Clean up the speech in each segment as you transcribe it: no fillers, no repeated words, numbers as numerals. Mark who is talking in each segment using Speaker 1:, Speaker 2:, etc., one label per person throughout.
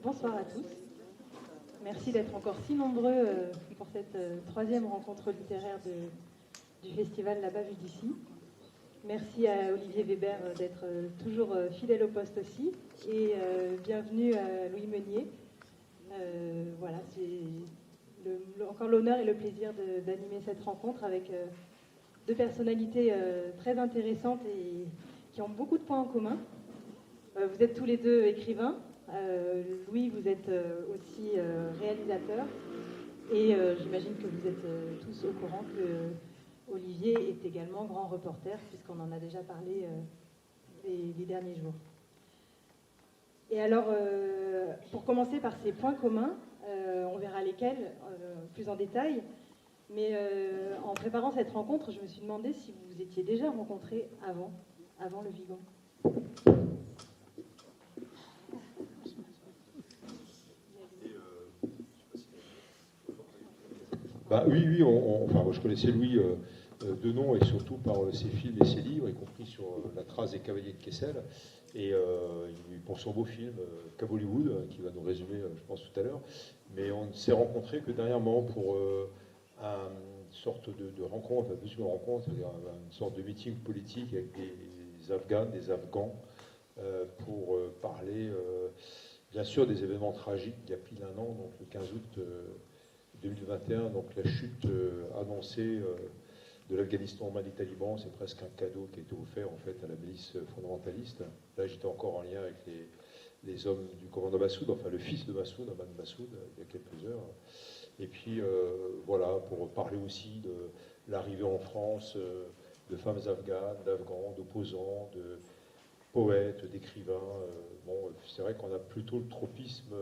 Speaker 1: Bonsoir à tous. Merci d'être encore si nombreux pour cette troisième rencontre littéraire du festival La Bavue d'ici. Merci à Olivier Weber d'être toujours fidèle au poste aussi. Et bienvenue à Louis Meunier. Voilà, c'est encore l'honneur et le plaisir d'animer cette rencontre avec deux personnalités très intéressantes et qui ont beaucoup de points en commun. Vous êtes tous les deux écrivains. Louis, vous êtes aussi réalisateur. Et j'imagine que vous êtes tous au courant que Olivier est également grand reporter, puisqu'on en a déjà parlé les derniers jours. Et alors, pour commencer par ces points communs, on verra lesquels plus en détail. Mais en préparant cette rencontre, je me suis demandé si vous vous étiez déjà rencontrés avant le Vigan.
Speaker 2: Oui, enfin, je connaissais Louis de nom et surtout par ses films et ses livres, y compris sur La Trace des Cavaliers de Kessel, et pour son beau film Cab Hollywood, qui va nous résumer, je pense, tout à l'heure. Mais on ne s'est rencontrés que dernièrement pour une sorte de rencontre, plus qu'une rencontre, c'est-à-dire une sorte de meeting politique avec des Afghans, des Afghans, pour parler, bien sûr, des événements tragiques il y a pile un an, donc le 15 août 2021, donc la chute annoncée de l'Afghanistan aux mains des talibans. C'est presque un cadeau qui a été offert en fait à la milice fondamentaliste. Là, j'étais encore en lien avec les hommes du commandant Massoud, enfin le fils de Massoud, Ahmad Massoud, il y a quelques heures. Et puis voilà, pour parler aussi de l'arrivée en France de femmes afghanes, d'Afghans, d'opposants, de poètes, d'écrivains. Bon, c'est vrai qu'on a plutôt le tropisme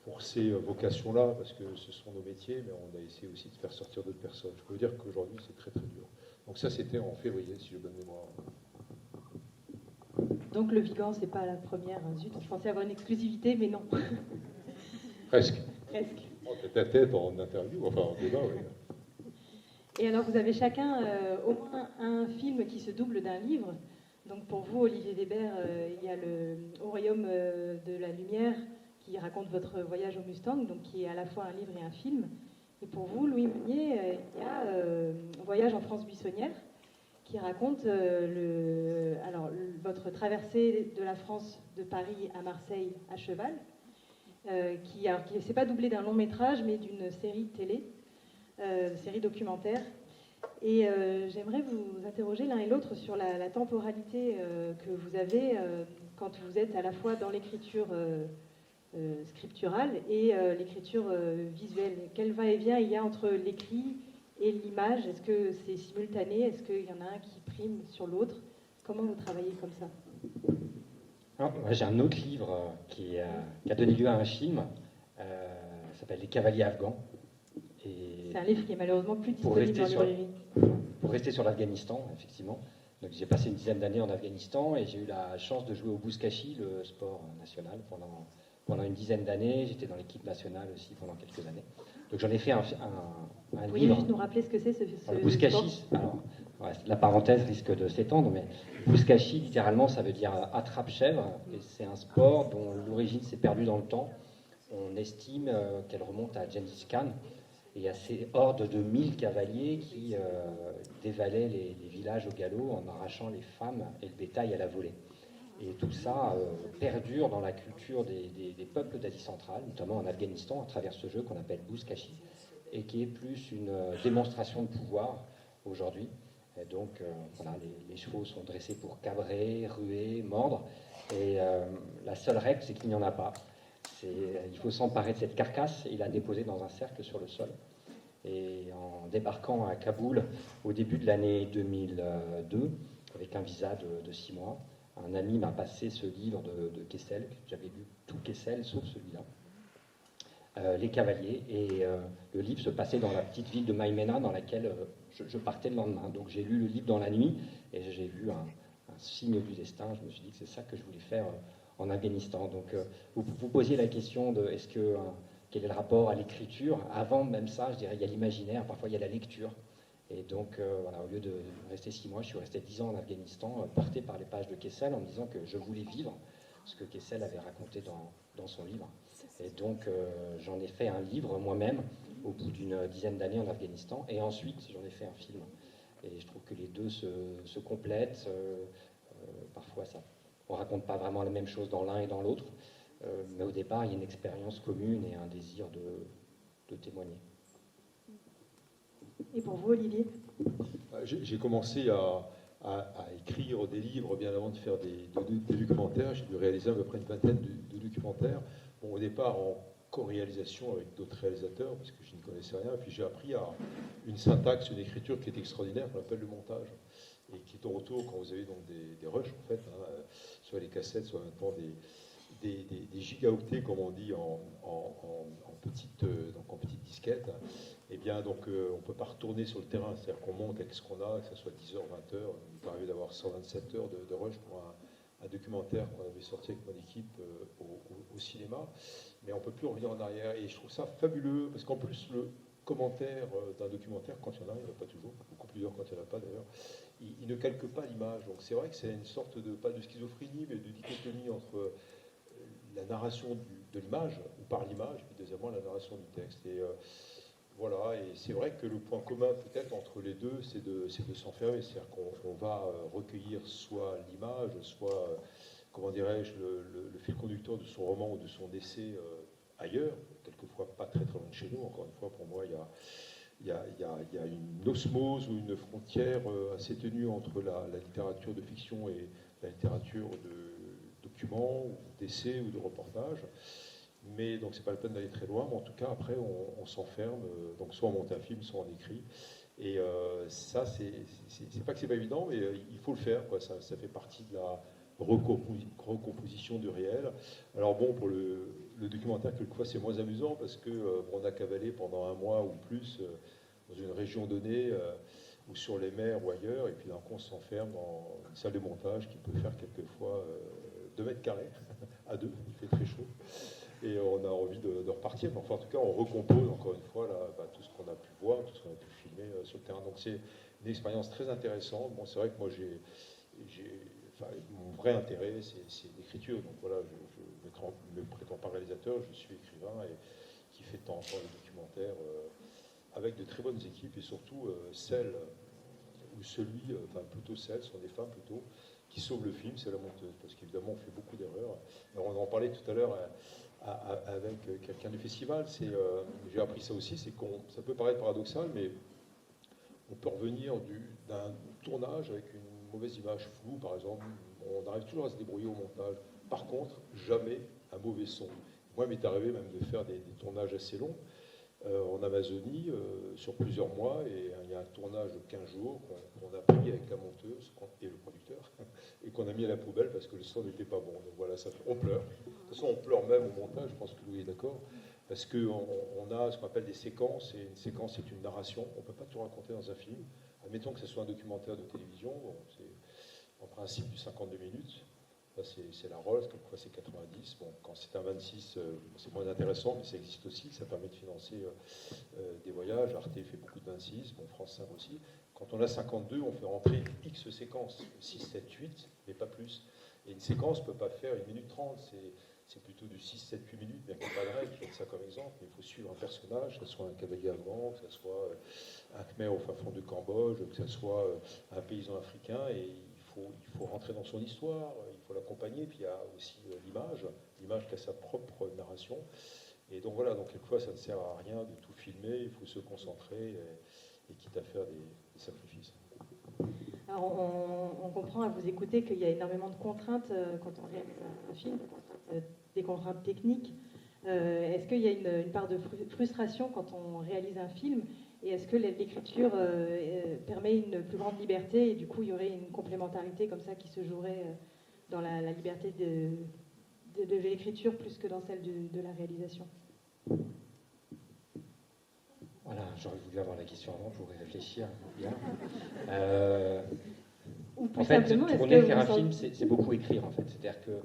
Speaker 2: pour ces vocations-là, parce que ce sont nos métiers, mais on a essayé aussi de faire sortir d'autres personnes. Je peux vous dire qu'aujourd'hui, c'est très très dur. Donc ça, c'était en février, si j'ai bonne mémoire.
Speaker 1: Donc le Vigan, c'est pas la première. Zut, je pensais avoir une exclusivité, mais non.
Speaker 2: Presque.
Speaker 1: Presque.
Speaker 2: En tête à tête, en interview, enfin en débat, oui.
Speaker 1: Et alors, vous avez chacun au moins un film qui se double d'un livre. Donc pour vous, Olivier Weber, il y a Au Royaume de la Lumière, qui raconte votre voyage au Mustang, donc qui est à la fois un livre et un film. Et pour vous, Louis Meunier, il y a Voyage en France buissonnière, qui raconte votre traversée de la France de Paris à Marseille à cheval, qui ne s'est pas doublé d'un long métrage, mais d'une série télé, série documentaire. Et j'aimerais vous interroger l'un et l'autre sur la temporalité que vous avez quand vous êtes à la fois dans l'écriture scripturale et l'écriture visuelle. Quel va-et-vient il y a entre l'écrit et l'image? Est-ce que c'est simultané? Est-ce qu'il y en a un qui prime sur l'autre? Comment vous travaillez comme ça?
Speaker 3: J'ai un autre livre qui a donné lieu à un film, ça s'appelle Les Cavaliers Afghans.
Speaker 1: C'est un livre qui est malheureusement plus disponible en librairie.
Speaker 3: Pour rester sur l'Afghanistan, effectivement. Donc j'ai passé une dizaine d'années en Afghanistan et j'ai eu la chance de jouer au Bouskashi, le sport national, pendant une dizaine d'années. J'étais dans l'équipe nationale aussi pendant quelques années. Donc j'en ai fait un
Speaker 1: Vous
Speaker 3: livre.
Speaker 1: pourriez juste nous rappeler ce que c'est ce
Speaker 3: le Bouskashi, alors, la parenthèse risque de s'étendre, mais Bouskashi, littéralement, ça veut dire attrape-chèvre. Et c'est un sport dont l'origine s'est perdue dans le temps. On estime qu'elle remonte à Gengis Khan et à ces hordes de 1000 cavaliers qui dévalaient les villages au galop en arrachant les femmes et le bétail à la volée. Et tout ça perdure dans la culture des peuples d'Asie centrale, notamment en Afghanistan, à travers ce jeu qu'on appelle Bouskashi, et qui est plus une démonstration de pouvoir aujourd'hui. Et donc, voilà, les chevaux sont dressés pour cabrer, ruer, mordre, et la seule règle, c'est qu'il n'y en a pas. Il faut s'emparer de cette carcasse et la déposer dans un cercle sur le sol. Et en débarquant à Kaboul au début de l'année 2002, avec un visa de 6 mois, un ami m'a passé ce livre de Kessel. J'avais lu tout Kessel, sauf celui-là. Les Cavaliers. Et le livre se passait dans la petite ville de Maïmena, dans laquelle je partais le lendemain. Donc j'ai lu le livre dans la nuit et j'ai vu un signe du destin. Je me suis dit que c'est ça que je voulais faire en Afghanistan. Donc vous posiez la question de quel est le rapport à l'écriture. Avant même ça, je dirais, il y a l'imaginaire, parfois il y a la lecture. Et donc, voilà, au lieu de rester 6 mois, je suis resté 10 ans en Afghanistan, porté par les pages de Kessel, en me disant que je voulais vivre ce que Kessel avait raconté dans son livre. Et donc j'en ai fait un livre moi-même au bout d'une dizaine d'années en Afghanistan, et ensuite j'en ai fait un film. Et je trouve que les deux se complètent. Parfois, on ne raconte pas vraiment la même chose dans l'un et dans l'autre, mais au départ, il y a une expérience commune et un désir de témoigner.
Speaker 1: Et pour vous, Olivier?
Speaker 2: J'ai commencé à écrire des livres bien avant de faire des documentaires. J'ai dû réaliser à peu près une vingtaine de documentaires. Bon, au départ, en co-réalisation avec d'autres réalisateurs, parce que je n'y connaissais rien. Puis j'ai appris à une syntaxe, une écriture qui est extraordinaire, qu'on appelle le montage, et qui est au retour quand vous avez donc des rushs, en fait, soit les cassettes, soit maintenant des gigaoctets, comme on dit en petite disquette. Et bien, donc, on ne peut pas retourner sur le terrain, c'est-à-dire qu'on monte avec ce qu'on a, que ce soit 10 heures, 20 heures. Il m'est arrivé d'avoir 127 heures de rush pour un documentaire qu'on avait sorti avec mon équipe au cinéma, mais on ne peut plus revenir en arrière. Et je trouve ça fabuleux, parce qu'en plus, le commentaire d'un documentaire, quand il y en a, il n'y en a pas toujours, beaucoup plus dur quand il n'y en a pas d'ailleurs, il ne calque pas l'image. Donc c'est vrai que c'est une sorte de, pas de schizophrénie, mais de dichotomie entre la narration de l'image, ou par l'image, et puis deuxièmement la narration du texte. Et voilà, et c'est vrai que le point commun peut-être entre les deux, c'est de s'enfermer, c'est-à-dire qu'on va recueillir soit l'image, soit, comment dirais-je, le fil conducteur de son roman ou de son essai ailleurs, quelquefois pas très très loin de chez nous. Encore une fois, pour moi, il y a une osmose ou une frontière assez ténue entre la littérature de fiction et la littérature de documents, ou d'essais ou de reportages. Mais donc c'est pas la peine d'aller très loin, mais en tout cas après on s'enferme, donc soit on monte un film, soit on écrit. Et ça, c'est pas que c'est pas évident, mais il faut le faire, quoi. Ça fait partie de la recomposition du réel. Alors bon, pour le documentaire, quelquefois c'est moins amusant parce que on a cavalé pendant un mois ou plus dans une région donnée, ou sur les mers ou ailleurs, et puis d'un coup on s'enferme dans une salle de montage qui peut faire quelquefois 2 mètres carrés à deux, il fait très chaud. Et on a envie de repartir. Mais enfin, en tout cas, on recompose encore une fois là, tout ce qu'on a pu voir, tout ce qu'on a pu filmer sur le terrain. Donc c'est une expérience très intéressante. Bon, c'est vrai que moi, mon vrai intérêt, c'est l'écriture. Donc voilà, je ne me prétends pas réalisateur, je suis écrivain et qui fait de temps en temps des documentaires avec de très bonnes équipes et surtout celles ou celui, enfin plutôt celles, sont des femmes plutôt, qui sauvent le film, c'est la monteuse. Parce qu'évidemment, on fait beaucoup d'erreurs. Alors, on en parlait tout à l'heure avec quelqu'un du festival. J'ai appris ça aussi, c'est ça peut paraître paradoxal, mais on peut revenir d'un tournage avec une mauvaise image floue, par exemple. On arrive toujours à se débrouiller au montage. Par contre, jamais un mauvais son. Moi, il m'est arrivé même de faire des tournages assez longs en Amazonie sur plusieurs mois, et il y a un tournage de 15 jours qu'on a pris avec la monteuse et le producteur et qu'on a mis à la poubelle parce que le son n'était pas bon. Donc voilà, on pleure. De toute façon, on pleure même au montage, je pense que Louis est d'accord, parce qu'on a ce qu'on appelle des séquences, et une séquence c'est une narration. On ne peut pas tout raconter dans un film. Admettons que ce soit un documentaire de télévision, bon, c'est en principe du 52 minutes. Là, c'est la Rolls, quelquefois c'est 90. Bon, quand c'est un 26, c'est moins intéressant, mais ça existe aussi. Ça permet de financer des voyages. Arte fait beaucoup de 26, bon, France 5 aussi. Quand on a 52, on fait rentrer X séquences, 6, 7, 8, mais pas plus. Et une séquence ne peut pas faire 1 minute 30, c'est plutôt du 6, 7, 8 minutes, bien qu'il n'y ait pas de règle. Je donne ça comme exemple, mais il faut suivre un personnage, que ce soit un cavalier afghan, que ce soit un Khmer au fin fond de Cambodge, que ce soit un paysan africain, et il faut rentrer dans son histoire, il faut l'accompagner, puis il y a aussi l'image qui a sa propre narration. Et donc voilà, donc quelquefois ça ne sert à rien de tout filmer, il faut se concentrer et quitte à faire des sacrifices.
Speaker 1: Alors on comprend à vous écouter qu'il y a énormément de contraintes quand on réalise un film, des contraintes techniques. Est-ce qu'il y a une part de frustration quand on réalise un film? Et est-ce que l'écriture permet une plus grande liberté et du coup il y aurait une complémentarité comme ça qui se jouerait dans la liberté de l'écriture plus que dans celle de la réalisation?
Speaker 3: Voilà, j'aurais voulu avoir la question avant pour y réfléchir bien.
Speaker 1: Ou plus
Speaker 3: en fait,
Speaker 1: simplement,
Speaker 3: tourner, faire un film, c'est beaucoup écrire en fait. C'est-à-dire que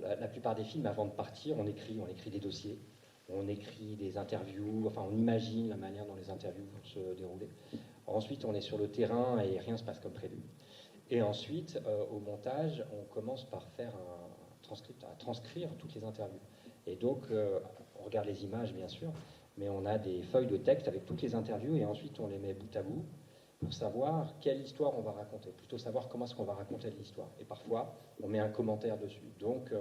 Speaker 3: la plupart des films, avant de partir, on écrit des dossiers. On écrit des interviews, enfin on imagine la manière dont les interviews vont se dérouler. Ensuite, on est sur le terrain et rien ne se passe comme prévu. Et ensuite, au montage, on commence par faire à transcrire toutes les interviews. Et donc, on regarde les images, bien sûr, mais on a des feuilles de texte avec toutes les interviews et ensuite on les met bout à bout pour savoir quelle histoire on va raconter, plutôt savoir comment est-ce qu'on va raconter l'histoire. Et parfois, on met un commentaire dessus. Donc,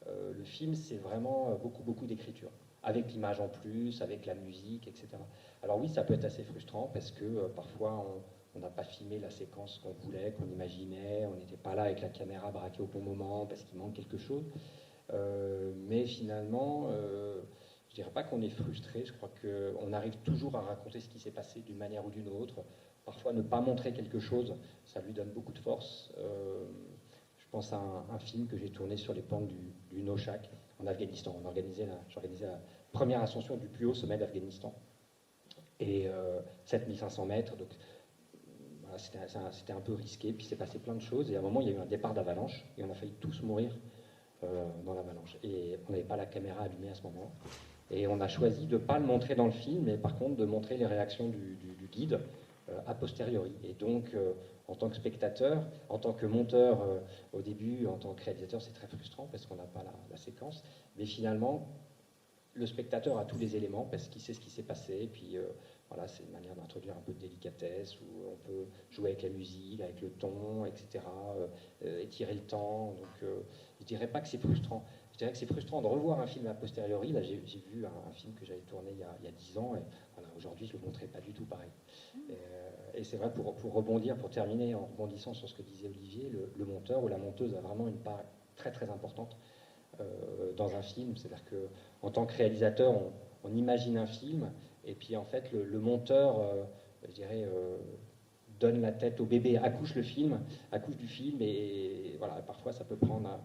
Speaker 3: le film, c'est vraiment beaucoup d'écriture, avec l'image en plus, avec la musique, etc. Alors oui, ça peut être assez frustrant parce que parfois, on n'a pas filmé la séquence qu'on voulait, qu'on imaginait, on n'était pas là avec la caméra braquée au bon moment parce qu'il manque quelque chose. Mais finalement, je ne dirais pas qu'on est frustré, je crois qu'on arrive toujours à raconter ce qui s'est passé d'une manière ou d'une autre. Parfois, ne pas montrer quelque chose, ça lui donne beaucoup de force. Je pense à un film que j'ai tourné sur les pentes du Noshak en Afghanistan. J'organisais la première ascension du plus haut sommet d'Afghanistan. Et 7500 mètres, donc voilà, c'était un peu risqué, puis il s'est passé plein de choses. Et à un moment, il y a eu un départ d'avalanche, et on a failli tous mourir dans l'avalanche. Et on n'avait pas la caméra allumée à ce moment-là. Et on a choisi de ne pas le montrer dans le film, mais par contre de montrer les réactions du guide a posteriori. Et donc, en tant que spectateur, en tant que monteur au début, en tant que réalisateur, c'est très frustrant parce qu'on n'a pas la séquence. Mais finalement, le spectateur a tous les éléments parce qu'il sait ce qui s'est passé. Et puis, voilà, c'est une manière d'introduire un peu de délicatesse où on peut jouer avec la musique, avec le ton, etc., étirer le temps. Donc, je ne dirais pas que c'est frustrant. Je dirais que c'est frustrant de revoir un film a posteriori. Là, j'ai vu un film que j'avais tourné il y a 10 ans. Et voilà, aujourd'hui, je ne le montrais pas du tout pareil. Et c'est vrai, pour rebondir, pour terminer, en rebondissant sur ce que disait Olivier, le monteur ou la monteuse a vraiment une part très importante dans un film. C'est-à-dire qu'en tant que réalisateur, on imagine un film, et puis en fait, le monteur, je dirais, donne la tête au bébé, accouche du film, et voilà, parfois ça peut prendre,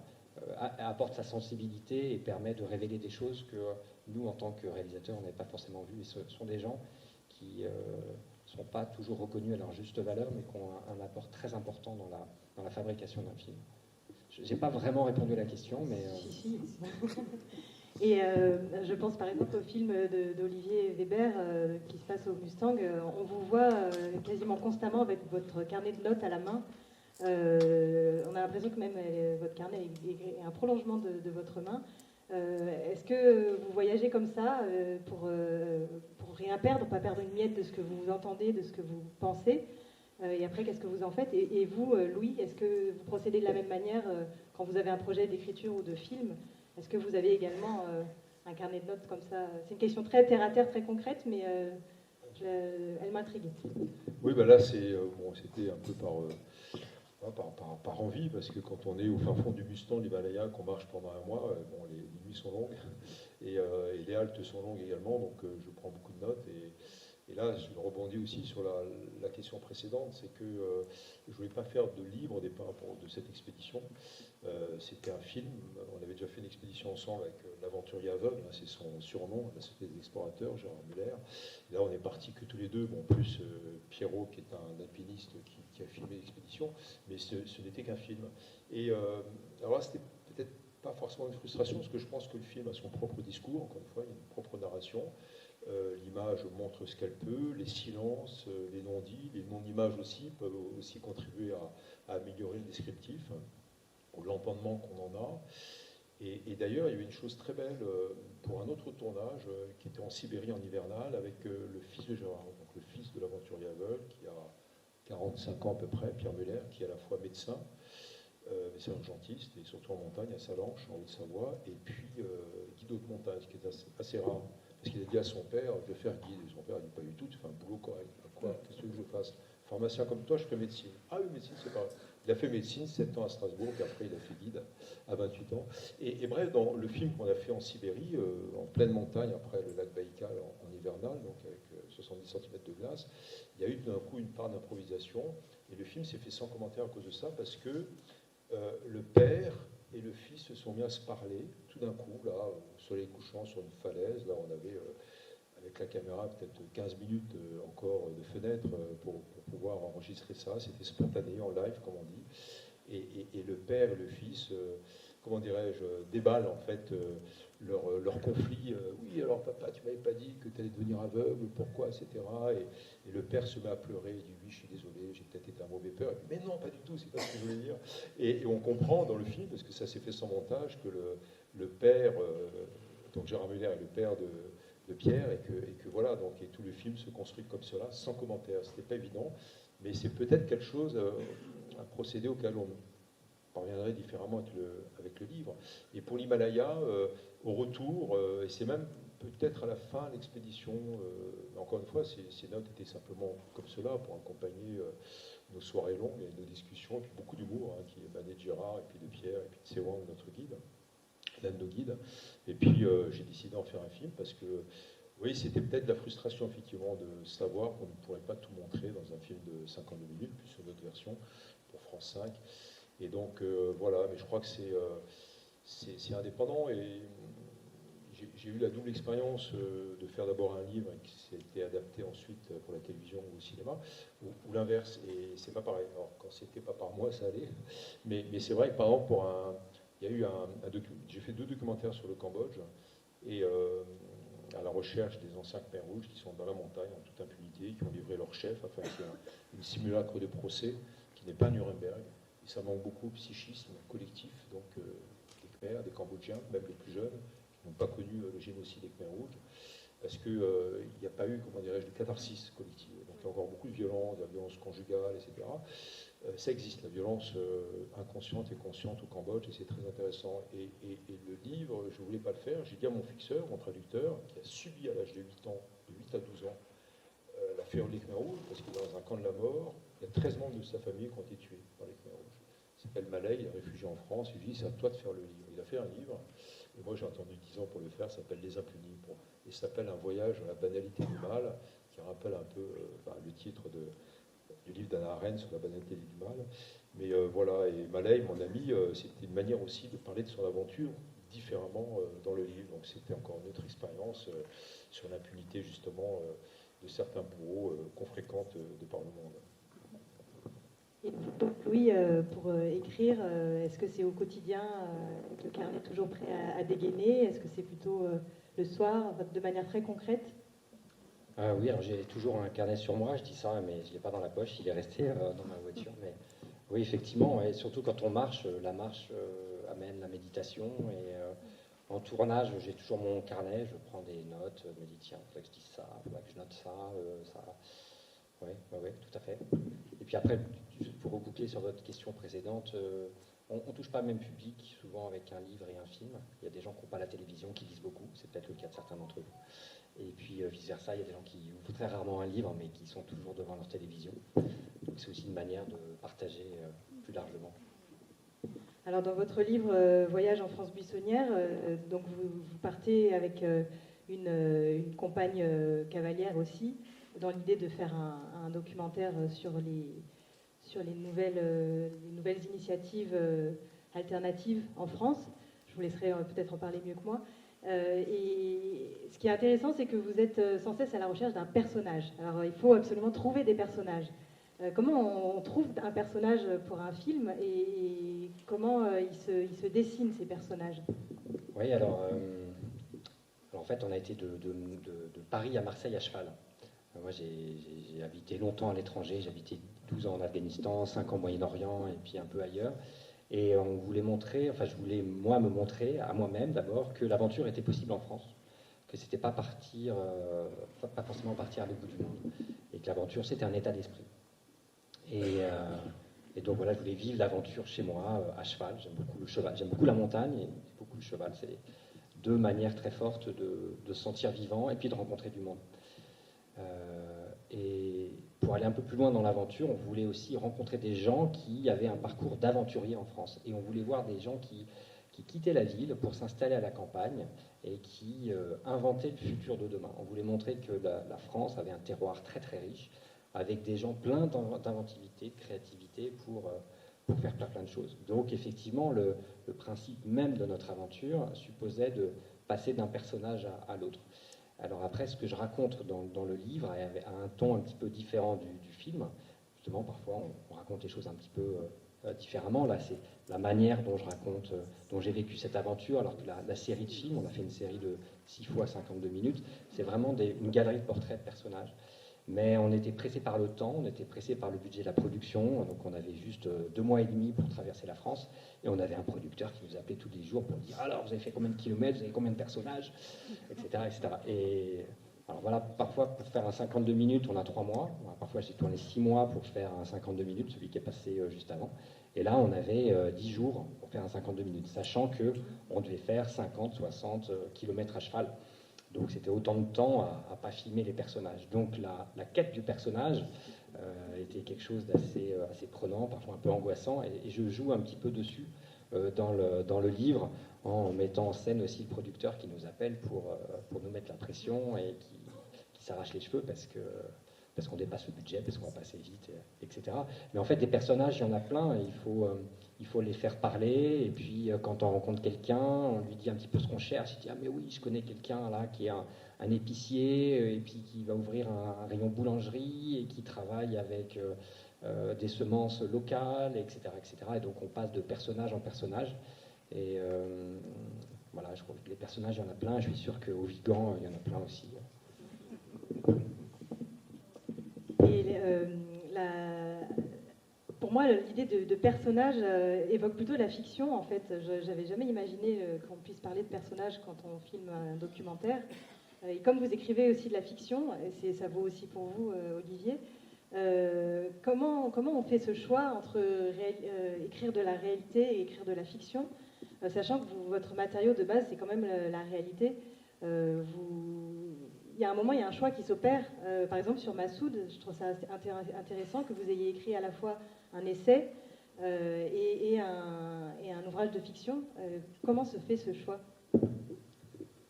Speaker 3: apporte sa sensibilité et permet de révéler des choses que nous, en tant que réalisateurs, on n'avait pas forcément vues. Et ce sont des gens qui ne sont pas toujours reconnus à leur juste valeur, mais qui ont un apport très important dans la fabrication d'un film. Je n'ai pas vraiment répondu à la question, mais...
Speaker 1: Si. Et je pense par exemple au film d'Olivier Weber qui se passe au Mustang. On vous voit quasiment constamment avec votre carnet de notes à la main. On a l'impression que même votre carnet est un prolongement de votre main. Est-ce que vous voyagez comme ça pour rien perdre, pas perdre une miette de ce que vous entendez, de ce que vous pensez et après, qu'est-ce que vous en faites et vous, Louis, est-ce que vous procédez de la même manière quand vous avez un projet d'écriture ou de film? Est-ce que vous avez également un carnet de notes comme ça? C'est une question très terre-à-terre, très concrète, mais elle m'intrigue.
Speaker 2: Oui, ben là, c'était un peu par envie, parce que quand on est au fin fond du Mustang, l'Himalaya, qu'on marche pendant un mois, les nuits sont longues, et les haltes sont longues également, donc je prends beaucoup de notes. Et là, je rebondis aussi sur la question précédente, c'est que je ne voulais pas faire de livre au départ de cette expédition. C'était un film, on avait déjà fait une expédition ensemble avec l'aventurier aveugle, hein, c'est son surnom, la Société des explorateurs, Gérard Muller. Et là, on est partis que tous les deux, bon, plus Pierrot, qui est un alpiniste qui a filmé l'expédition, mais ce n'était qu'un film. Et alors là, c'était peut-être pas forcément une frustration, parce que je pense que le film a son propre discours, encore une fois, il y a une propre narration. L'image montre ce qu'elle peut, les silences, les non-dits, les non-images aussi peuvent aussi contribuer à améliorer le descriptif, au l'entendement qu'on en a. Et d'ailleurs, il y a eu une chose très belle pour un autre tournage qui était en Sibérie en hivernal avec le fils de Gérard, donc le fils de l'aventurier aveugle qui a 45 ans à peu près, Pierre Muller, qui est à la fois médecin urgentiste et surtout en montagne à Salanches, en Haute-Savoie, et puis guide de montagne, ce qui est assez rare. Parce qu'il a dit à son père, je vais faire guide. Et son père a dit, pas du tout, tu fais un boulot correct. Quoi? Qu'est-ce que je fasse? Pharmacien comme toi, je fais médecine. Ah oui, médecine, c'est pas vrai. Il a fait médecine 7 ans à Strasbourg, puis après il a fait guide à 28 ans. Et bref, dans le film qu'on a fait en Sibérie, en pleine montagne, après le lac Baïkal en hivernal, donc avec 70 cm de glace, il y a eu d'un coup une part d'improvisation. Et le film s'est fait sans commentaire à cause de ça, parce que le père et le fils se sont mis à se parler, tout d'un coup, là, au soleil couchant sur une falaise. Là, on avait, avec la caméra, peut-être 15 minutes encore de fenêtre pour pouvoir enregistrer ça. C'était spontané, en live, comme on dit. Et le père et le fils comment dirais-je, déballent en fait leur conflit. Oui, alors papa, tu m'avais pas dit que tu allais devenir aveugle, pourquoi, etc. Et le père se met à pleurer, il dit oui, je suis désolé, j'ai peut-être été un mauvais père. Et puis, mais non, pas du tout, c'est pas ce que je voulais dire. Et on comprend dans le film, parce que ça s'est fait sans montage, que le père, donc Gérard Muller est le père de Pierre, et que voilà, donc et tout le film se construit comme cela, sans commentaire. C'était pas évident, mais c'est peut-être quelque chose, un procédé auquel on parviendrait différemment avec le livre. Et pour l'Himalaya, au retour, et c'est même peut-être à la fin l'expédition, encore une fois, ces notes étaient simplement comme cela pour accompagner nos soirées longues et nos discussions, et puis beaucoup d'humour, qui émanait de Gérard, et puis de Pierre, et puis de Sewang, notre guide, l'un de nos guides. Et puis j'ai décidé d'en faire un film parce que oui, c'était peut-être la frustration effectivement de savoir qu'on ne pourrait pas tout montrer dans un film de 52 minutes, puis sur notre version pour France 5. Et donc voilà, mais je crois que c'est indépendant et j'ai eu la double expérience de faire d'abord un livre et qui s'est été adapté ensuite pour la télévision ou au cinéma, ou l'inverse, et c'est pas pareil. Alors quand c'était pas par moi, ça allait, mais c'est vrai que par exemple il y a eu j'ai fait 2 documentaires sur le Cambodge et à la recherche des anciens Khmers rouges qui sont dans la montagne en toute impunité, qui ont livré leur chef afin de faire une simulacre de procès qui n'est pas Nuremberg. Et ça manque beaucoup au psychisme collectif, donc des Khmers, des Cambodgiens, même les plus jeunes, qui n'ont pas connu le génocide des Khmers rouges, parce qu'il n'y a pas eu, comment dirais-je, de catharsis collective. Donc il y a encore beaucoup de violence, de la violence conjugale, etc. Ça existe, la violence inconsciente et consciente au Cambodge, et c'est très intéressant. Et le livre, je ne voulais pas le faire, j'ai dit à mon fixeur, mon traducteur, qui a subi à l'âge de 8 ans, de 8 à 12 ans, l'affaire des Khmers rouges, parce qu'il est dans un camp de la mort, il y a 13 membres de sa famille qui ont été tués par les Khmers rouges. Il s'appelle Malay, il est réfugié en France, et je lui dis, c'est à toi de faire le livre. Il a fait un livre, et moi j'ai attendu 10 ans pour le faire, ça s'appelle Les Impunis, et ça s'appelle Un voyage dans la banalité du mal, qui rappelle un peu le titre du livre d'Anna Arendt sur la banalité du mal. Mais voilà, et Malay, mon ami, c'était une manière aussi de parler de son aventure différemment dans le livre. Donc c'était encore une autre expérience sur l'impunité justement de certains bourreaux qu'on fréquente de par le monde.
Speaker 1: Et donc Louis, pour écrire, est-ce que c'est au quotidien, avec le carnet toujours prêt à dégainer? Est-ce que c'est plutôt le soir, de manière très concrète?
Speaker 3: Oui, alors j'ai toujours un carnet sur moi, je dis ça, mais je ne l'ai pas dans la poche, il est resté dans ma voiture. Mais oui, effectivement, et surtout quand on marche, la marche amène la méditation. Et en tournage, j'ai toujours mon carnet, je prends des notes, je me dis tiens, il faudrait que je dise ça, il faudrait que je note ça, ça. Oui, tout à fait. Et puis après, pour reboucler sur votre question précédente, on ne touche pas le même public, souvent avec un livre et un film. Il y a des gens qui n'ont pas la télévision, qui lisent beaucoup, c'est peut-être le cas de certains d'entre vous. Et puis vice-versa, il y a des gens qui ouvrent très rarement un livre, mais qui sont toujours devant leur télévision. Donc c'est aussi une manière de partager plus largement.
Speaker 1: Alors dans votre livre Voyage en France buissonnière, donc vous partez avec une compagne cavalière aussi, dans l'idée de faire un documentaire sur les nouvelles initiatives alternatives en France. Je vous laisserai peut-être en parler mieux que moi. Et ce qui est intéressant, c'est que vous êtes sans cesse à la recherche d'un personnage. Alors il faut absolument trouver des personnages. Comment on trouve un personnage pour un film et comment ils se dessinent ces personnages?
Speaker 3: Oui, alors en fait, on a été de Paris à Marseille à cheval. Moi, j'ai habité longtemps à l'étranger, j'ai habité 12 ans en Afghanistan, 5 ans au Moyen-Orient et puis un peu ailleurs. Et on voulait montrer, enfin je voulais moi me montrer à moi-même d'abord que l'aventure était possible en France, que c'était pas pas forcément partir à l'autre bout du monde, et que l'aventure c'était un état d'esprit. Et donc voilà, je voulais vivre l'aventure chez moi à cheval. J'aime beaucoup le cheval, j'aime beaucoup la montagne et beaucoup le cheval. C'est deux manières très fortes de se sentir vivant et puis de rencontrer du monde. Et pour aller un peu plus loin dans l'aventure, on voulait aussi rencontrer des gens qui avaient un parcours d'aventurier en France. Et on voulait voir des gens qui quittaient la ville pour s'installer à la campagne et qui inventaient le futur de demain. On voulait montrer que la France avait un terroir très très riche, avec des gens pleins d'inventivité, de créativité pour faire plein de choses. Donc effectivement, le principe même de notre aventure supposait de passer d'un personnage à l'autre. Alors après, ce que je raconte dans le livre a un ton un petit peu différent du film. Justement, parfois, on raconte les choses un petit peu différemment. Là, c'est la manière dont je raconte, dont j'ai vécu cette aventure, alors que la série de films, on a fait une série de 6 fois 52 minutes, c'est vraiment une galerie de portraits de personnages. Mais on était pressé par le temps, on était pressé par le budget de la production, donc on avait juste 2 mois et demi pour traverser la France, et on avait un producteur qui nous appelait tous les jours pour dire alors vous avez fait combien de kilomètres, vous avez combien de personnages, etc. etc. Et alors voilà, parfois pour faire un 52 minutes, on a 3 mois, parfois j'ai tourné 6 mois pour faire un 52 minutes, celui qui est passé juste avant, et là on avait 10 jours pour faire un 52 minutes, sachant qu'on devait faire 50, 60 kilomètres à cheval. Donc c'était autant de temps à ne pas filmer les personnages. Donc la quête du personnage était quelque chose assez prenant, parfois un peu angoissant, et je joue un petit peu dessus dans le livre, en mettant en scène aussi le producteur qui nous appelle pour nous mettre la pression et qui s'arrache les cheveux parce qu'on dépasse le budget, parce qu'on va passer vite, etc. Mais en fait, des personnages, il y en a plein, et il faut les faire parler, et puis quand on rencontre quelqu'un, on lui dit un petit peu ce qu'on cherche, il dit « Ah mais oui, je connais quelqu'un là qui est un épicier, et puis qui va ouvrir un rayon boulangerie, et qui travaille avec des semences locales, etc., etc. » Et donc on passe de personnage en personnage, et voilà, je crois que les personnages, il y en a plein, je suis sûr qu'au Vigan, il y en a plein aussi.
Speaker 1: Et pour moi, l'idée de personnage évoque plutôt la fiction, en fait. Je n'avais jamais imaginé qu'on puisse parler de personnage quand on filme un documentaire. Et comme vous écrivez aussi de la fiction, et ça vaut aussi pour vous, Olivier, comment on fait ce choix entre écrire de la réalité et écrire de la fiction, sachant que votre matériau de base, c'est quand même la réalité. Il y a un moment, il y a un choix qui s'opère. Par exemple, sur Massoud, je trouve ça assez intéressant que vous ayez écrit à la fois un essai et un ouvrage de fiction. Comment se fait ce choix ?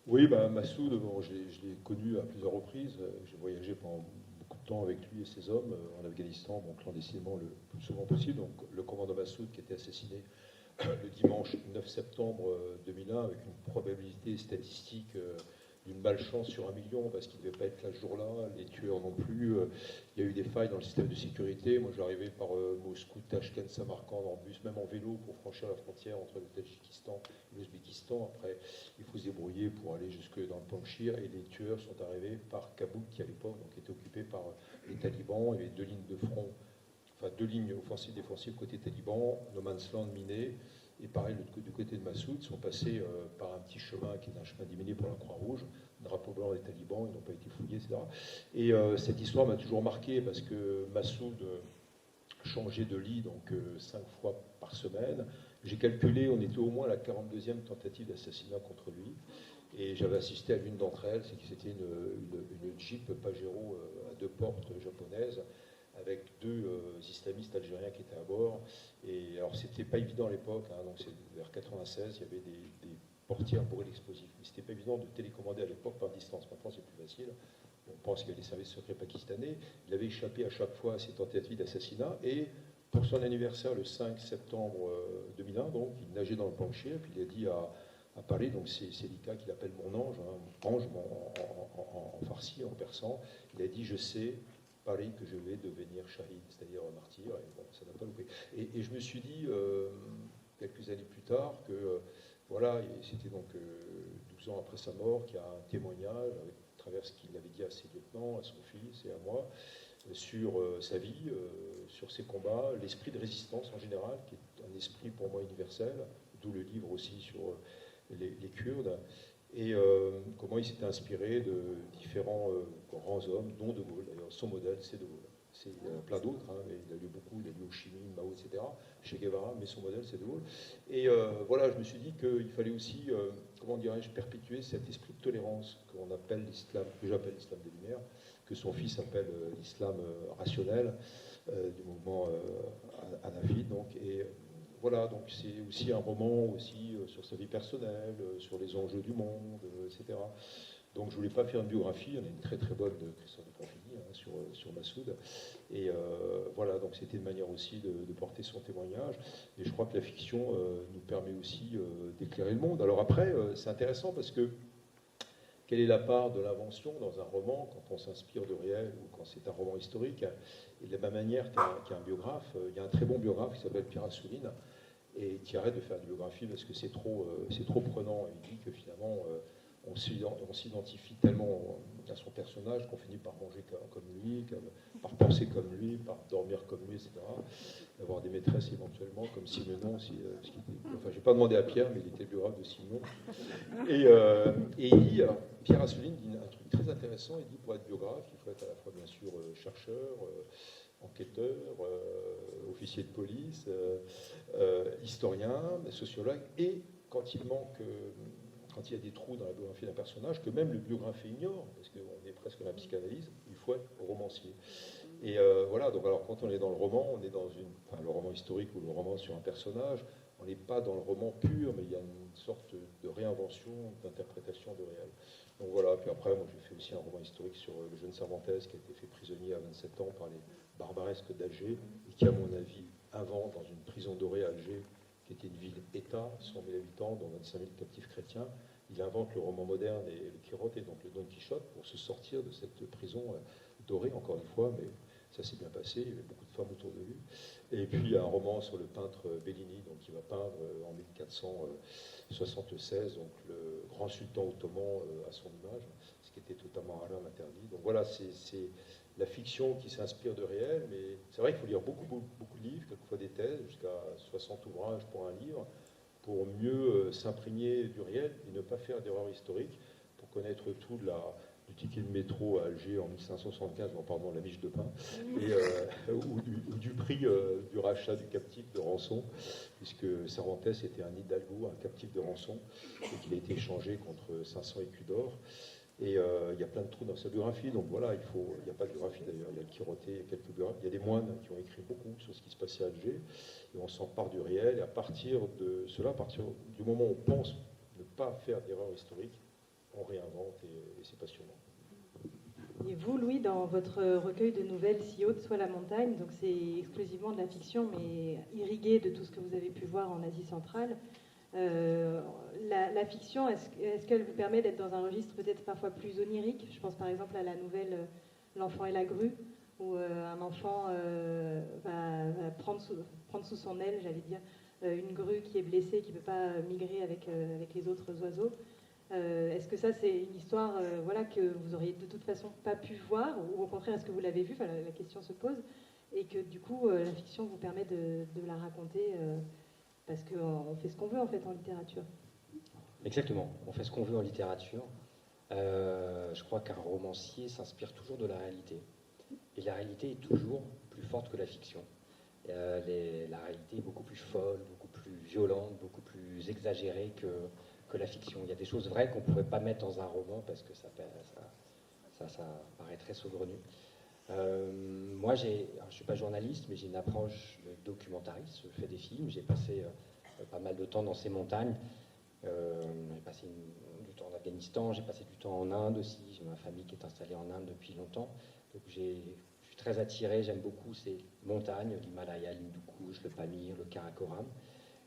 Speaker 2: Oui, Massoud, bon, je l'ai connu à plusieurs reprises. J'ai voyagé pendant beaucoup de temps avec lui et ses hommes en Afghanistan, bon, clandestinement le plus souvent possible. Donc, le commandant Massoud qui a été assassiné le dimanche 9 septembre 2001 avec une probabilité statistique d'une malchance sur 1 million parce qu'il ne devait pas être là ce jour-là, les tueurs non plus. Il y a eu des failles dans le système de sécurité. Moi, j'arrivais par Moscou, Tachkent, Samarkand en bus, même en vélo pour franchir la frontière entre le Tadjikistan et l'Ouzbékistan. Après, il faut se débrouiller pour aller jusque dans le Panjshir et les tueurs sont arrivés par Kaboul qui à l'époque était occupé par les talibans. Il y avait 2 lignes de front, enfin 2 lignes offensives-défensives côté taliban, no man's land miné. Et pareil, du côté de Massoud, ils sont passés par un petit chemin qui est un chemin diminué pour la Croix-Rouge, drapeau blanc des talibans, ils n'ont pas été fouillés, etc. Et cette histoire m'a toujours marqué parce que Massoud changeait de lit donc 5 fois par semaine. J'ai calculé, on était au moins à la 42e tentative d'assassinat contre lui. Et j'avais assisté à l'une d'entre elles, c'est que c'était une Jeep Pajero à 2 portes japonaise, avec 2 islamistes algériens qui étaient à bord. Et alors, c'était pas évident à l'époque, hein, donc c'est vers 96, il y avait des portières bourrées d'explosifs. Mais c'était pas évident de télécommander à l'époque par distance. Maintenant, c'est plus facile. On pense qu'il y a des services secrets pakistanais. Il avait échappé à chaque fois à ses tentatives d'assassinat. Et pour son anniversaire, le 5 septembre 2001, donc, il nageait dans le Panjshir, puis il a dit à Paris, donc c'est Lika qu'il appelle mon ange, hein, ange en farsi, en persan, il a dit « Je sais, Paris, que je vais devenir shahid, c'est-à-dire martyr, et bon, ça n'a pas loupé. » Et je me suis dit, quelques années plus tard, que voilà, c'était donc 12 ans après sa mort, qu'il y a un témoignage à travers ce qu'il avait dit à ses lieutenants, à son fils et à moi, sur sa vie, sur ses combats, l'esprit de résistance en général, qui est un esprit pour moi universel, d'où le livre aussi sur les Kurdes, et comment il s'était inspiré de différents grands hommes, dont De Gaulle. D'ailleurs, son modèle, c'est De Gaulle. C'est plein d'autres, hein, mais il a lu beaucoup, il a lu Ho Chi Minh, Mao, etc., Che Guevara, mais son modèle, c'est De Gaulle. Et voilà, je me suis dit qu'il fallait aussi, comment dirais-je, perpétuer cet esprit de tolérance qu'on appelle l'islam, que j'appelle l'islam des Lumières, que son fils appelle l'islam rationnel, du mouvement hanafite, donc, et voilà, donc c'est aussi un roman aussi sur sa vie personnelle, sur les enjeux du monde, etc. Donc je ne voulais pas faire une biographie, il y en a une très très bonne de Christophe de Ponfilly sur Massoud. Et voilà, donc c'était une manière aussi de porter son témoignage. Et je crois que la fiction nous permet aussi d'éclairer le monde. Alors après, c'est intéressant parce que quelle est la part de l'invention dans un roman quand on s'inspire de réel ou quand c'est un roman historique. Et de la même manière qu'un biographe, il y a un très bon biographe qui s'appelle Pierre Assouline et qui arrête de faire des biographies parce que c'est trop prenant. Il dit que finalement, on s'identifie tellement à son personnage qu'on finit par manger comme lui, par penser comme lui, par dormir comme lui, etc. D'avoir des maîtresses éventuellement, comme Simenon. Enfin, je n'ai pas demandé à Pierre, mais il était le biographe de Simenon. Et il dit, Pierre Assouline dit un truc très intéressant, il dit pour être biographe, il faut être à la fois bien sûr chercheur, enquêteur, officier de police, historien, sociologue, et quand il y a des trous dans la biographie d'un personnage, que même le biographe ignore, parce qu'on est presque dans la psychanalyse, il faut être romancier. Et voilà, donc alors quand on est dans le roman, on est dans le roman historique ou le roman sur un personnage, on n'est pas dans le roman pur, mais il y a une sorte de réinvention, d'interprétation de réel. Donc voilà, puis après, moi j'ai fait aussi un roman historique sur le jeune Cervantes qui a été fait prisonnier à 27 ans par les barbaresques d'Alger, et qui, à mon avis, invente dans une prison dorée à Alger, qui était une ville-État, 100 000 habitants, dont 25 000 captifs chrétiens, il invente le roman moderne et le Quirote, et donc le Don Quichotte, pour se sortir de cette prison dorée, encore une fois, mais ça s'est bien passé, il y avait beaucoup de femmes autour de lui. Et puis il y a un roman sur le peintre Bellini, donc, qui va peindre en 1476 donc, le grand sultan ottoman à son image, ce qui était totalement interdit. Donc voilà, c'est la fiction qui s'inspire de réel, mais c'est vrai qu'il faut lire beaucoup de livres, quelquefois des thèses, jusqu'à 60 ouvrages pour un livre, pour mieux s'imprégner du réel et ne pas faire d'erreurs historiques, pour connaître tout du ticket de métro à Alger en 1575, pardon, la miche de pain, ou du prix du rachat du captif de rançon, puisque Cervantes était un hidalgo, un captif de rançon, et qu'il a été échangé contre 500 écus d'or. Et il y a plein de trous dans sa biographie, donc voilà, il n'y a pas de biographie d'ailleurs, il y a le Quirote, il y a quelques biographes, il y a des moines qui ont écrit beaucoup sur ce qui se passait à Alger, et on s'empare du réel, et à partir de cela, à partir du moment où on pense ne pas faire d'erreur historique, on réinvente, et c'est passionnant.
Speaker 1: Et vous, Louis, dans votre recueil de nouvelles Si haute soit la montagne, donc c'est exclusivement de la fiction, mais irrigué de tout ce que vous avez pu voir en Asie centrale, la fiction, est-ce qu'elle vous permet d'être dans un registre peut-être parfois plus onirique? Je pense par exemple à la nouvelle L'enfant et la grue, où un enfant va prendre sous son aile, j'allais dire, une grue qui est blessée, qui ne peut pas migrer avec les autres oiseaux. Est-ce que ça, c'est une histoire voilà, que vous auriez de toute façon pas pu voir, ou au contraire, est-ce que vous l'avez vue? Enfin, la question se pose, et que du coup, la fiction vous permet de la raconter parce qu'on fait ce qu'on veut en fait en littérature.
Speaker 3: Exactement, on fait ce qu'on veut en littérature. Je crois qu'un romancier s'inspire toujours de la réalité. Et la réalité est toujours plus forte que la fiction. La réalité est beaucoup plus folle, beaucoup plus violente, beaucoup plus exagérée que la fiction. Il y a des choses vraies qu'on ne pourrait pas mettre dans un roman parce que ça paraît très saugrenu. Moi, je ne suis pas journaliste, mais j'ai une approche documentariste. Je fais des films, j'ai passé pas mal de temps dans ces montagnes. J'ai passé du temps en Afghanistan, j'ai passé du temps en Inde aussi. J'ai ma famille qui est installée en Inde depuis longtemps. Donc je suis très attiré, j'aime beaucoup ces montagnes, l'Himalaya, l'Hindu Kush, le Pamir, le Karakoram.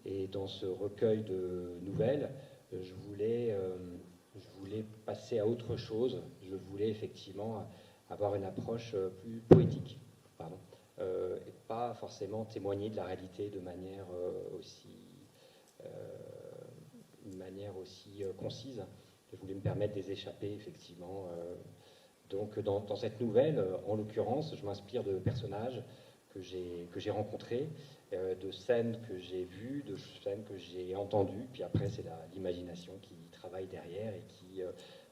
Speaker 3: Et dans ce recueil de nouvelles, je voulais passer à autre chose. Je voulais effectivement avoir une approche plus poétique, et pas forcément témoigner de la réalité de manière aussi concise. Je voulais me permettre des échappées, effectivement. Donc dans cette nouvelle, en l'occurrence, je m'inspire de personnages que j'ai rencontrés, de scènes que j'ai vues, de scènes que j'ai entendues, puis après c'est l'imagination qui travaille derrière et qui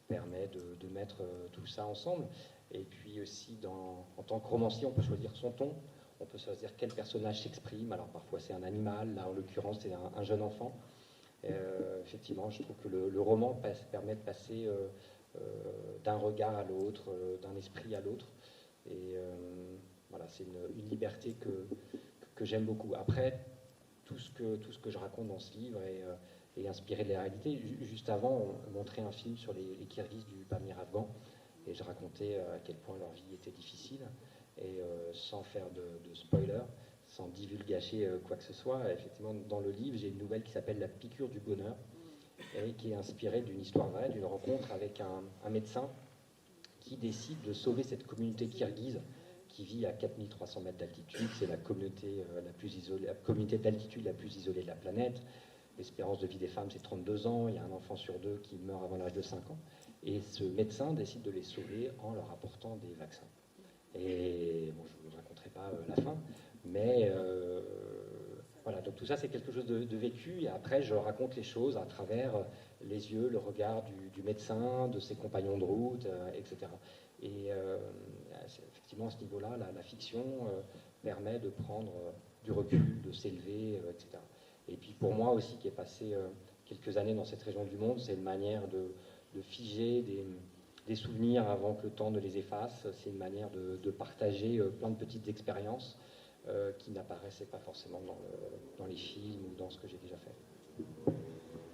Speaker 3: permet de mettre tout ça ensemble. Et puis aussi, en tant que romancier, on peut choisir son ton, on peut choisir quel personnage s'exprime. Alors parfois c'est un animal, là en l'occurrence c'est un jeune enfant. Effectivement, je trouve que le roman permet de passer d'un regard à l'autre, d'un esprit à l'autre. Et voilà, c'est une liberté que j'aime beaucoup. Après, tout ce que je raconte dans ce livre est inspiré de la réalité. Juste avant, on montrait un film sur les Kirghizes du Pamir afghan, et je racontais à quel point leur vie était difficile, et sans faire de spoiler, sans divulgacher quoi que ce soit. Effectivement, dans le livre, j'ai une nouvelle qui s'appelle La piqûre du bonheur, et qui est inspirée d'une histoire vraie, d'une rencontre avec un médecin qui décide de sauver cette communauté kirghize qui vit à 4300 mètres d'altitude. C'est la communauté la communauté d'altitude la plus isolée de la planète. L'espérance de vie des femmes, c'est 32 ans. Il y a un enfant sur deux qui meurt avant l'âge de 5 ans. Et ce médecin décide de les sauver en leur apportant des vaccins. Et bon, je ne vous raconterai pas la fin, mais voilà, donc tout ça c'est quelque chose de vécu, et après je raconte les choses à travers les yeux, le regard du médecin, de ses compagnons de route, etc. Et effectivement à ce niveau-là, la fiction permet de prendre du recul, de s'élever, etc. Et puis pour moi aussi qui ai passé quelques années dans cette région du monde, c'est une manière de figer des souvenirs avant que le temps ne les efface. C'est une manière de partager plein de petites expériences qui n'apparaissaient pas forcément dans les films ou dans ce que j'ai déjà fait.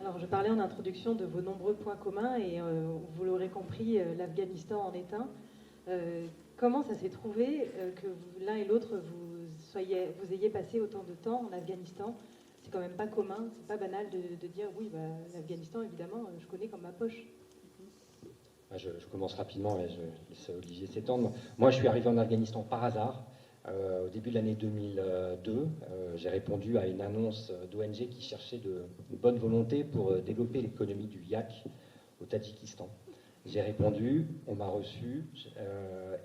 Speaker 1: Alors, je parlais en introduction de vos nombreux points communs et vous l'aurez compris, l'Afghanistan en est un. Comment ça s'est trouvé que l'un et l'autre vous ayez passé autant de temps en Afghanistan? C'est quand même pas commun, c'est pas banal de dire oui, bah, l'Afghanistan, évidemment, je connais comme ma poche.
Speaker 3: Je commence rapidement et je laisse Olivier s'étendre. Moi, je suis arrivé en Afghanistan par hasard. Au début de l'année 2002, j'ai répondu à une annonce d'ONG qui cherchait de bonne volonté pour développer l'économie du yak au Tadjikistan. J'ai répondu, on m'a reçu,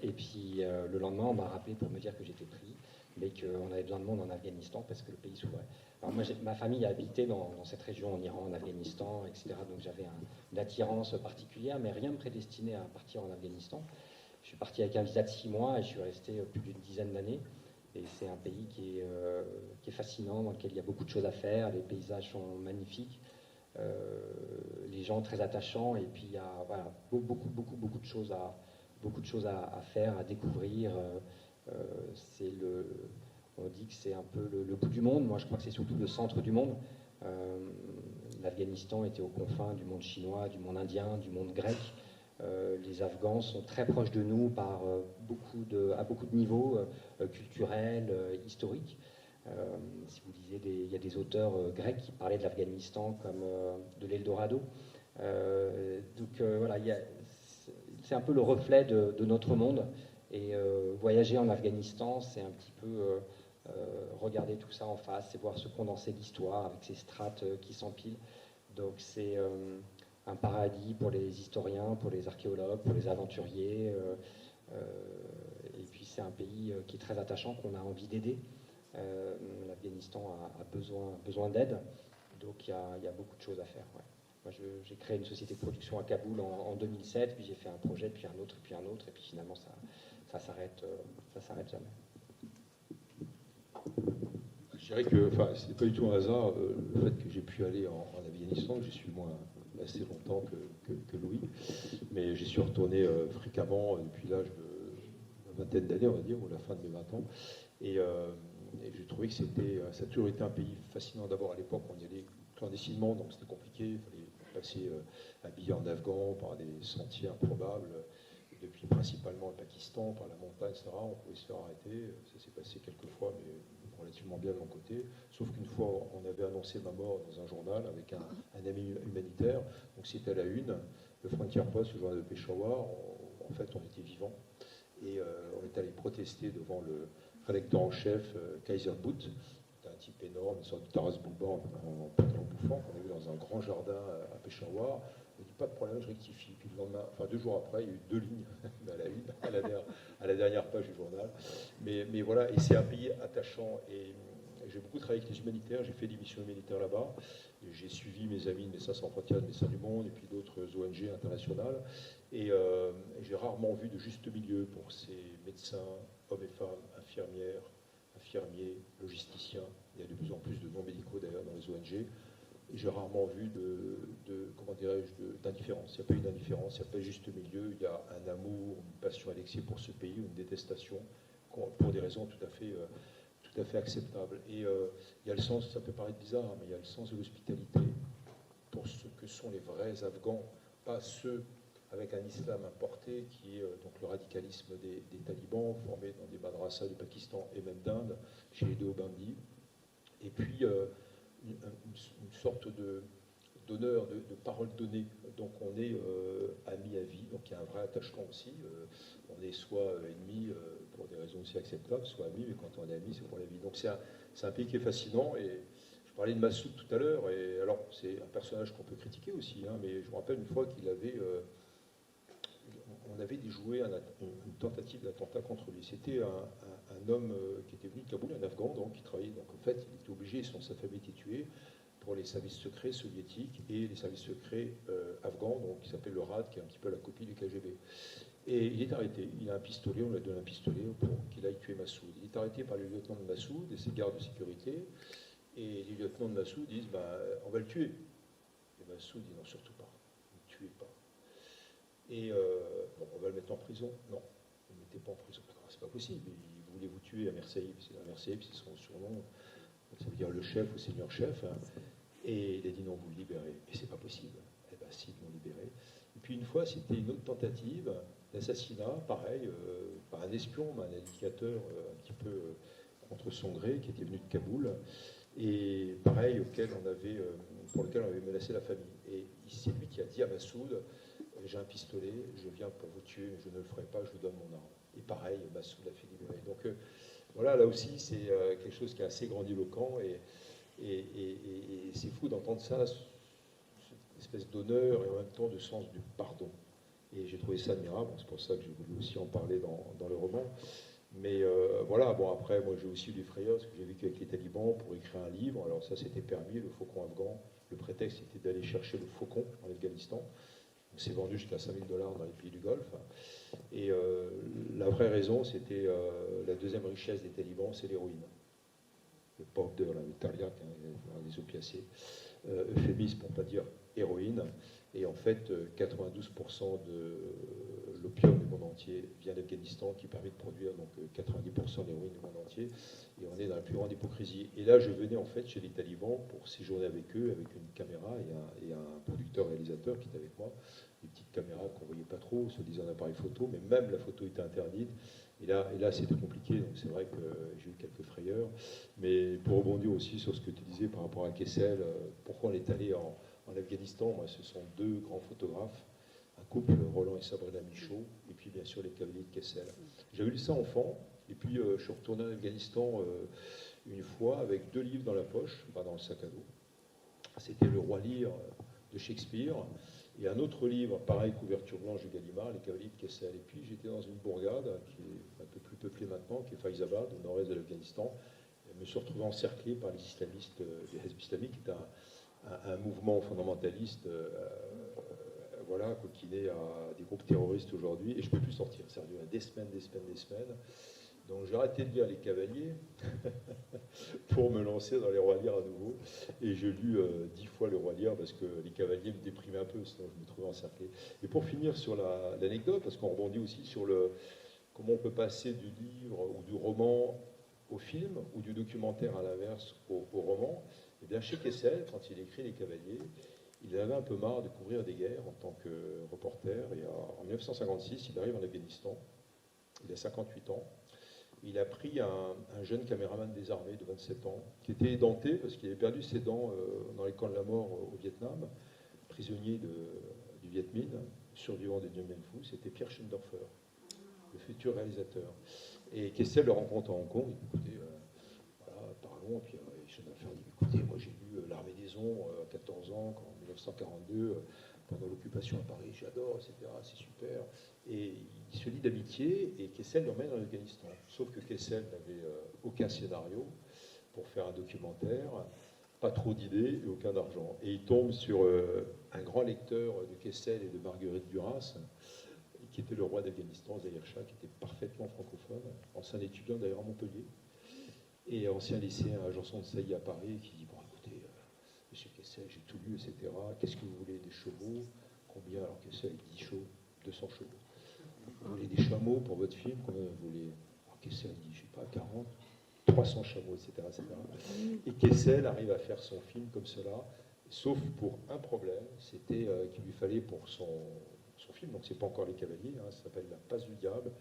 Speaker 3: et puis le lendemain, on m'a rappelé pour me dire que j'étais pris, mais qu'on avait besoin de monde en Afghanistan parce que le pays s'ouvrait. Alors moi, ma famille a habité dans cette région, en Iran, en Afghanistan, etc. Donc j'avais une attirance particulière, mais rien ne me prédestinait à partir en Afghanistan. Je suis parti avec un visa de 6 mois et je suis resté plus d'une dizaine d'années. Et c'est un pays qui est fascinant, dans lequel il y a beaucoup de choses à faire. Les paysages sont magnifiques, les gens très attachants, et puis il y a voilà, beaucoup de choses à faire, à découvrir. On dit que c'est un peu le bout du monde. Moi, je crois que c'est surtout le centre du monde. L'Afghanistan était aux confins du monde chinois, du monde indien, du monde grec. Les Afghans sont très proches de nous à beaucoup de niveaux culturels, historiques. Si vous lisez, il y a des auteurs grecs qui parlaient de l'Afghanistan comme de l'Eldorado. Donc voilà, c'est un peu le reflet de notre monde. Et voyager en Afghanistan, c'est un petit peu regarder tout ça en face et voir se condenser l'histoire avec ces strates qui s'empilent. Donc c'est un paradis pour les historiens, pour les archéologues, pour les aventuriers. Et puis c'est un pays qui est très attachant, qu'on a envie d'aider. L'Afghanistan a besoin d'aide, donc il y a beaucoup de choses à faire. Ouais. Moi, j'ai créé une société de production à Kaboul en 2007, puis j'ai fait un projet, puis un autre, et puis finalement ça s'arrête jamais.
Speaker 2: Je dirais que c'est pas du tout un hasard le fait que j'ai pu aller en Afghanistan, que j'y suis moins assez longtemps que Louis, mais j'y suis retourné fréquemment depuis l'âge de vingtaine d'années, on va dire, ou la fin de mes 20 ans, et j'ai trouvé que ça a toujours été un pays fascinant. D'abord à l'époque on y allait clandestinement, donc c'était compliqué, il fallait passer habillé en afghan par des sentiers improbables, depuis principalement le Pakistan, par la montagne, etc. On pouvait se faire arrêter, ça s'est passé quelques fois, mais relativement bien de mon côté, sauf qu'une fois on avait annoncé ma mort dans un journal avec un ami humanitaire, donc c'était à la une, le Frontier Post, le journal de Peshawar, en fait on était vivants, et on est allé protester devant le rédacteur en chef Kaiser Bout, un type énorme, une sorte de Taras Bouba en pantalon bouffant, qu'on a vu dans un grand jardin à Peshawar. Il dit pas de problème, je rectifie. Puis le lendemain, 2 jours après, il y a eu 2 lignes à la une, à la dernière page du journal. Mais voilà, et c'est un pays attachant. Et j'ai beaucoup travaillé avec les humanitaires, j'ai fait des missions humanitaires là-bas. J'ai suivi mes amis de Médecins sans frontières, de Médecins du Monde, et puis d'autres ONG internationales. Et j'ai rarement vu de juste milieu pour ces médecins, hommes et femmes, infirmières, infirmiers, logisticiens. Il y a de plus en plus de non-médicaux d'ailleurs dans les ONG. Et j'ai rarement vu d'indifférence. Il n'y a pas eu d'indifférence, il n'y a pas juste milieu. Il y a un amour, une passion annexée pour ce pays, une détestation pour des raisons tout à fait acceptables. Et il y a le sens, ça peut paraître bizarre, mais il y a le sens de l'hospitalité pour ce que sont les vrais Afghans, pas ceux avec un islam importé qui est donc le radicalisme des talibans formés dans des madrasas du Pakistan et même d'Inde, chez les Deobandi. Et puis une sorte de d'honneur, de parole donnée. Donc on est amis à vie, donc il y a un vrai attachement aussi. On est soit ennemis pour des raisons aussi acceptables, soit amis, mais quand on est amis, c'est pour la vie. Donc c'est un pays qui est fascinant. Et je parlais de Massoud tout à l'heure, et alors c'est un personnage qu'on peut critiquer aussi, hein, mais je me rappelle une fois qu'il avait... on avait déjoué une tentative d'attentat contre lui. C'était un homme qui était venu de Kaboul, un Afghan, donc, qui travaillait. Donc en fait, il était obligé, sa famille était tuée, pour les services secrets soviétiques et les services secrets afghans, donc qui s'appelle le RAD, qui est un petit peu la copie du KGB. Et il est arrêté. Il a un pistolet, on lui a donné un pistolet pour qu'il aille tuer Massoud. Il est arrêté par les lieutenants de Massoud et ses gardes de sécurité. Et les lieutenants de Massoud disent on va le tuer. Et Massoud dit non, surtout pas. Ne tuez pas. Et on va le mettre en prison. Non, ne le mettez pas en prison. C'est pas possible. Il voulait vous tuer à Marseille. À Marseille, c'est son surnom. Ça veut dire le chef ou seigneur chef. Hein. Et il a dit non, vous le libérez. Et c'est pas possible. Eh bien, si, ils l'ont libéré. Et puis une fois, c'était une autre tentative d'assassinat, pareil, par un espion, un indicateur un petit peu contre son gré, qui était venu de Kaboul. Et pareil, pour lequel on avait menacé la famille. Et c'est lui qui a dit à Massoud, j'ai un pistolet, je viens pour vous tuer, mais je ne le ferai pas, je vous donne mon arme. Et pareil, Massoud l'a fait libérer. Donc voilà, là aussi, c'est quelque chose qui est assez grandiloquent, et c'est fou d'entendre ça, cette espèce d'honneur et en même temps de sens du pardon. Et j'ai trouvé ça admirable, c'est pour ça que j'ai voulu aussi en parler dans le roman. Mais voilà, bon après, moi j'ai aussi eu des frayeurs, parce que j'ai vécu avec les talibans pour écrire un livre. Alors ça c'était permis, le faucon afghan. Le prétexte était d'aller chercher le faucon en Afghanistan. C'est vendu jusqu'à $5 000 dans les pays du Golfe. Et la vraie raison, c'était la deuxième richesse des talibans, c'est l'héroïne. Le powder, le tarliak, hein, les opiacés. Euphémisme pour ne pas dire héroïne. Et en fait, 92% de l'opium du monde entier vient d'Afghanistan, qui permet de produire donc 90% d'héroïne du monde entier. Et on est dans la plus grande hypocrisie. Et là, je venais en fait chez les talibans pour séjourner avec eux, avec une caméra et un producteur-réalisateur qui était avec moi. Des petites caméras qu'on ne voyait pas trop, se disant un appareil photo, mais même la photo était interdite. Et là c'était compliqué, donc c'est vrai que j'ai eu quelques frayeurs. Mais pour rebondir aussi sur ce que tu disais par rapport à Kessel, pourquoi on est allé en Afghanistan, moi, ce sont deux grands photographes, un couple, Roland et Sabrina Michaud, et puis bien sûr les cavaliers de Kessel. J'avais lu ça enfant, et puis je suis retourné en Afghanistan une fois avec 2 livres dans la poche, dans le sac à dos. C'était Le Roi Lear de Shakespeare, et un autre livre, pareil, couverture blanche de Gallimard, Les cavaliers de Kessel. Et puis j'étais dans une bourgade qui est un peu plus peuplée maintenant, qui est Faizabad, au nord-est de l'Afghanistan. Je me suis retrouvé encerclé par les islamistes des Hezb islamiques, qui est un mouvement fondamentaliste voilà, qui naît à des groupes terroristes aujourd'hui, et je ne peux plus sortir. Ça a duré des semaines. Donc j'ai arrêté de lire Les Cavaliers pour me lancer dans Les Rois Lear à nouveau. Et j'ai lu 10 fois Le Roi Lear parce que Les Cavaliers me déprimaient un peu, sinon je me trouvais encerclé. Et pour finir sur l'anecdote, parce qu'on rebondit aussi sur comment on peut passer du livre ou du roman au film, ou du documentaire à l'inverse au roman. Et bien chez Kessel, quand il écrit Les Cavaliers, il avait un peu marre de couvrir des guerres en tant que reporter. Et en 1956, il arrive en Afghanistan. Il a 58 ans. Il a pris un jeune caméraman des armées de 27 ans, qui était édenté parce qu'il avait perdu ses dents dans les camps de la mort au Vietnam, prisonnier du Viet Minh, survivant des Dien Bien Phu. C'était Pierre Schindorfer, le futur réalisateur. Et Kessel le rencontre à Hong Kong. Il dit, écoutez, voilà, parlons. Puis Schindorfer dit, écoutez, moi j'ai lu L'Armée des Ombres à 14 ans, en 1942, pendant l'occupation à Paris, j'adore, etc., c'est super. Et il se lie d'amitié, et Kessel l'emmène en Afghanistan. Sauf que Kessel n'avait aucun scénario pour faire un documentaire, pas trop d'idées et aucun argent. Et il tombe sur un grand lecteur de Kessel et de Marguerite Duras, qui était le roi d'Afghanistan, Zahir Shah, qui était parfaitement francophone, ancien étudiant d'ailleurs à Montpellier, et ancien lycéen à Janson de Sailly à Paris, qui dit, bon écoutez, monsieur Kessel, j'ai tout lu, etc., qu'est-ce que vous voulez, des chevaux? Combien? Alors Kessel, il dit chaud, 200 chevaux. Vous voulez des chameaux pour votre film? Combien vous voulez? Alors Kessel dit, je ne sais pas, 40, 300 chameaux, etc., etc. Et Kessel arrive à faire son film comme cela, sauf pour un problème, c'était qu'il lui fallait pour son film, donc c'est pas encore Les Cavaliers, hein, ça s'appelle La Passe du Diable,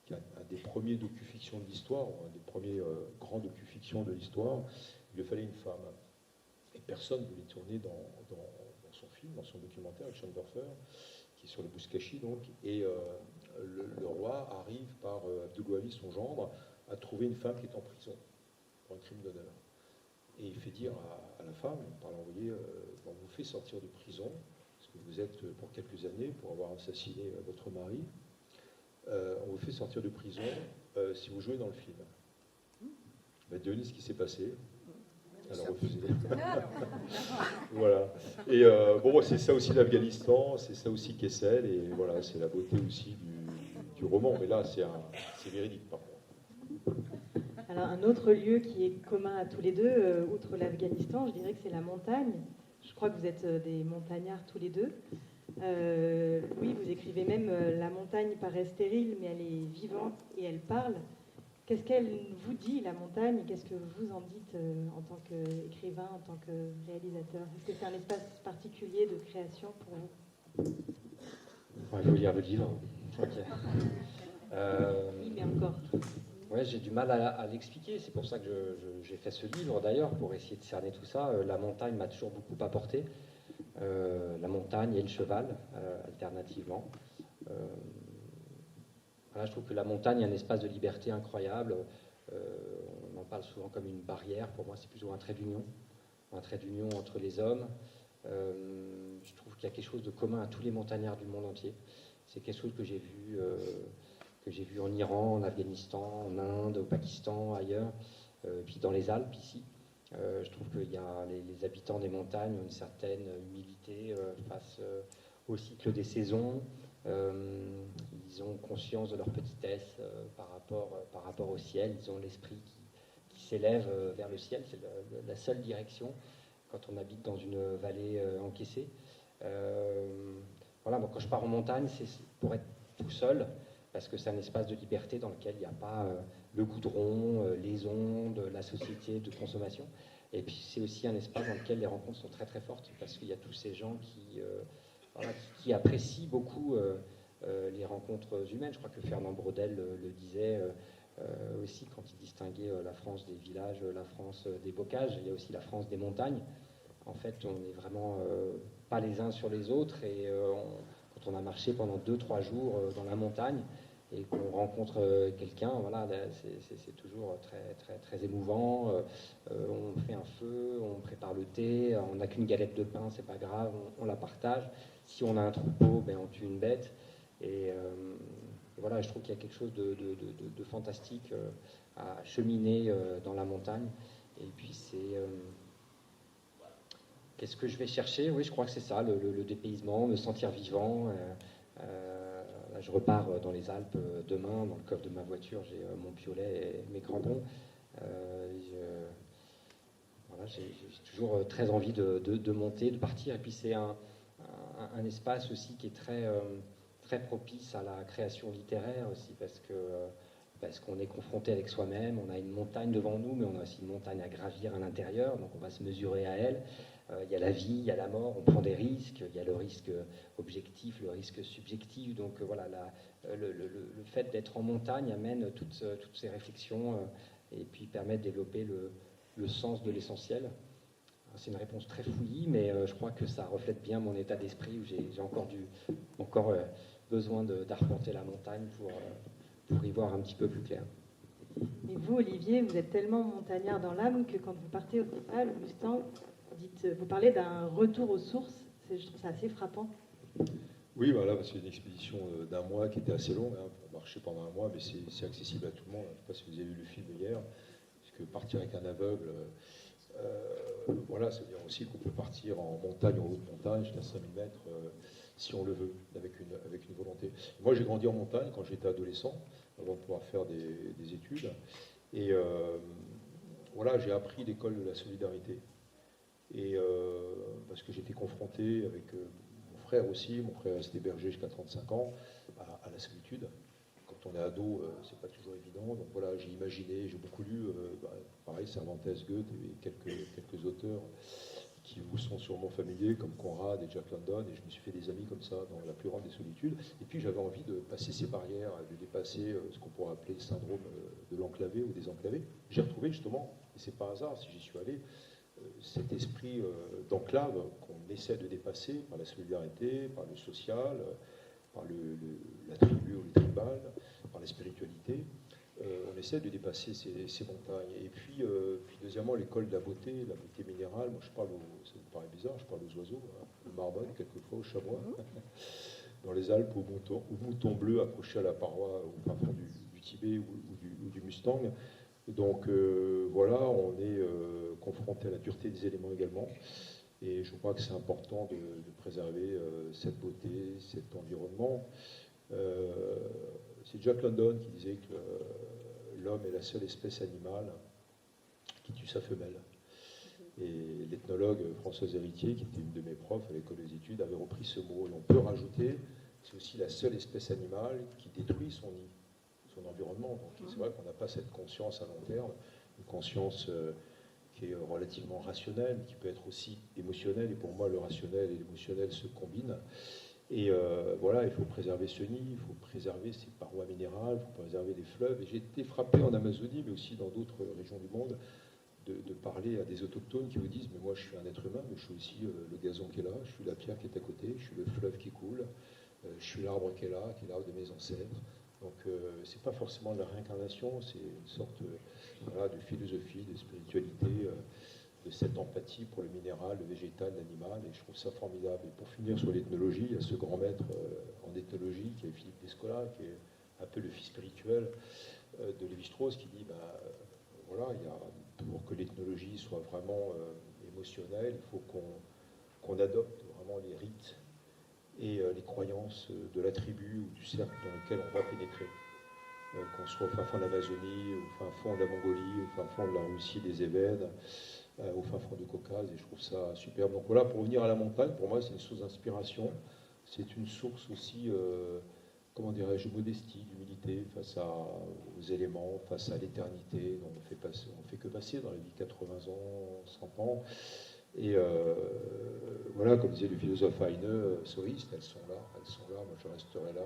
Speaker 2: qui est un des premiers docu-fictions de l'histoire, un des premiers grands docu-fictions de l'histoire. Il lui fallait une femme. Et personne ne voulait tourner dans son dans son documentaire, avec Schoendoerfer, qui est sur le Bouskashi, donc, et le roi arrive par Abdulwahid, son gendre, à trouver une femme qui est en prison pour un crime d'honneur. Et il fait dire à la femme, par l'envoyé, on vous fait sortir de prison, parce que vous êtes pour quelques années, pour avoir assassiné votre mari, on vous fait sortir de prison si vous jouez dans le film. Ben, devinez ce qui s'est passé. Elle a refusé. Voilà. Et bon, c'est ça aussi l'Afghanistan, c'est ça aussi Kessel, et voilà, c'est la beauté aussi du roman. Mais là, c'est véridique, par contre.
Speaker 1: Alors, un autre lieu qui est commun à tous les deux, outre l'Afghanistan, je dirais que c'est la montagne. Je crois que vous êtes des montagnards tous les deux. Louis, vous écrivez même la montagne paraît stérile, mais elle est vivante et elle parle. Qu'est-ce qu'elle vous dit, la montagne? Qu'est-ce que vous en dites en tant qu'écrivain, en tant que réalisateur? Est-ce que c'est un espace particulier de création pour vous?
Speaker 3: Il faut lire le livre. Ok.
Speaker 1: Oui, mais encore.
Speaker 3: Ouais, j'ai du mal à l'expliquer. C'est pour ça que j'ai fait ce livre, d'ailleurs, pour essayer de cerner tout ça. La montagne m'a toujours beaucoup apporté. La montagne et le cheval, alternativement. Voilà, je trouve que la montagne est un espace de liberté incroyable. On en parle souvent comme une barrière. Pour moi, c'est plutôt un trait d'union entre les hommes. Je trouve qu'il y a quelque chose de commun à tous les montagnards du monde entier. C'est quelque chose que j'ai vu en Iran, en Afghanistan, en Inde, au Pakistan, ailleurs, puis dans les Alpes ici. Je trouve que les habitants des montagnes ont une certaine humilité face au cycle des saisons. Ils ont conscience de leur petitesse par rapport au ciel. Ils ont l'esprit qui s'élève vers le ciel. C'est la seule direction quand on habite dans une vallée encaissée. Voilà, bon, quand je pars en montagne, c'est pour être tout seul, parce que c'est un espace de liberté dans lequel il n'y a pas le goudron, les ondes, la société de consommation. Et puis c'est aussi un espace dans lequel les rencontres sont très très fortes, parce qu'il y a tous ces gens qui apprécient beaucoup les rencontres humaines. Je crois que Fernand Braudel le disait aussi quand il distinguait la France des villages, la France des bocages. Il y a aussi la France des montagnes. En fait, on n'est vraiment pas les uns sur les autres, et quand on a marché pendant 2-3 jours dans la montagne et qu'on rencontre quelqu'un, voilà, c'est toujours très, très, très émouvant. On fait un feu, on prépare le thé, on n'a qu'une galette de pain, c'est pas grave, on la partage. Si on a un troupeau, ben, on tue une bête. Et voilà, je trouve qu'il y a quelque chose de fantastique à cheminer dans la montagne. Et puis c'est... Qu'est-ce que je vais chercher? Oui, je crois que c'est ça, le dépaysement, me sentir vivant. Là, je repars dans les Alpes demain, dans le coffre de ma voiture, j'ai mon piolet et mes crampons. Voilà, j'ai toujours très envie de monter, de partir. Et puis c'est un espace aussi qui est très propice à la création littéraire aussi, parce qu'on est confronté avec soi-même, on a une montagne devant nous, mais on a aussi une montagne à gravir à l'intérieur, donc on va se mesurer à elle. Il y a la vie, il y a la mort, on prend des risques, il y a le risque objectif, le risque subjectif. Donc voilà, le fait d'être en montagne amène toutes ces réflexions et puis permet de développer le sens de l'essentiel. C'est une réponse très fouillie, mais je crois que ça reflète bien mon état d'esprit, où j'ai encore besoin d'arpenter la montagne pour y voir un petit peu plus clair.
Speaker 1: Et vous, Olivier, vous êtes tellement montagnard dans l'âme que quand vous partez au Népal, Augustin, vous parlez d'un retour aux sources. Je trouve ça assez frappant.
Speaker 2: Oui, voilà, c'est une expédition d'un mois qui était assez longue, hein, pour marcher pendant un mois, mais c'est accessible à tout le monde. Je ne sais pas si vous avez vu le film hier, parce que partir avec un aveugle, voilà, ça veut dire aussi qu'on peut partir en montagne, en haute montagne, jusqu'à 5000 mètres, si on le veut, avec une volonté. Moi, j'ai grandi en montagne quand j'étais adolescent, avant de pouvoir faire des études. Et voilà, j'ai appris l'école de la solidarité. Et parce que j'étais confronté avec mon frère aussi, mon frère s'est hébergé jusqu'à 35 ans, à la solitude. Quand on est ado, c'est pas toujours évident. Donc voilà, j'ai imaginé, j'ai beaucoup lu, pareil, Cervantes, Goethe et quelques auteurs qui vous sont sûrement familiers, comme Conrad et Jack London, et je me suis fait des amis comme ça dans la plus grande des solitudes. Et puis j'avais envie de passer ces barrières, de dépasser ce qu'on pourrait appeler le syndrome de l'enclavé ou des enclavés. J'ai retrouvé justement, et c'est pas hasard si j'y suis allé, cet esprit d'enclave qu'on essaie de dépasser par la solidarité, par le social, par la tribu ou le tribal, par la spiritualité. On essaie de dépasser ces montagnes. Et puis, deuxièmement, l'école de la beauté minérale. Moi, ça me paraît bizarre, je parle aux oiseaux, hein, aux marmottes, quelquefois, aux chamois, dans les Alpes, aux moutons bleus accrochés à la paroi, au fin fond du Tibet ou du Mustang. Donc, voilà, on est confronté à la dureté des éléments également. Et je crois que c'est important de préserver cette beauté, cet environnement. C'est Jack London qui disait que l'homme est la seule espèce animale qui tue sa femelle. Et l'ethnologue Françoise Héritier, qui était une de mes profs à l'école des études, avait repris ce mot. Et on peut rajouter, c'est aussi la seule espèce animale qui détruit son nid, son environnement. Donc c'est vrai qu'on n'a pas cette conscience à long terme, une conscience qui est relativement rationnelle, qui peut être aussi émotionnelle. Et pour moi, le rationnel et l'émotionnel se combinent. Et voilà, il faut préserver ce nid, il faut préserver ces parois minérales, il faut préserver les fleuves. Et j'ai été frappé en Amazonie, mais aussi dans d'autres régions du monde, de parler à des autochtones qui vous disent « mais moi je suis un être humain, mais je suis aussi le gazon qui est là, je suis la pierre qui est à côté, je suis le fleuve qui coule, je suis l'arbre qui est l'arbre de mes ancêtres ». Donc c'est pas forcément de la réincarnation, c'est une sorte voilà, de philosophie, de spiritualité, de cette empathie pour le minéral, le végétal, l'animal, et je trouve ça formidable. Et pour finir sur l'ethnologie, il y a ce grand maître en ethnologie qui est Philippe Descola, qui est un peu le fils spirituel de Lévi-Strauss, qui dit voilà, pour que l'ethnologie soit vraiment émotionnelle, il faut qu'on adopte vraiment les rites et les croyances de la tribu ou du cercle dans lequel on va pénétrer. Qu'on soit au fin fond de l'Amazonie, au fin fond de la Mongolie, au fin fond de la Russie des Évèdes, au fin fond du Caucase, et je trouve ça superbe. Donc voilà, pour revenir à la montagne, pour moi c'est une source d'inspiration, c'est une source aussi, comment dirais-je, modestie, d'humilité face aux éléments, face à l'éternité, dont on fait que passer dans la vie 80 ans, 100 ans. Et voilà, comme disait le philosophe Heine, soïste, elles sont là, moi je resterai là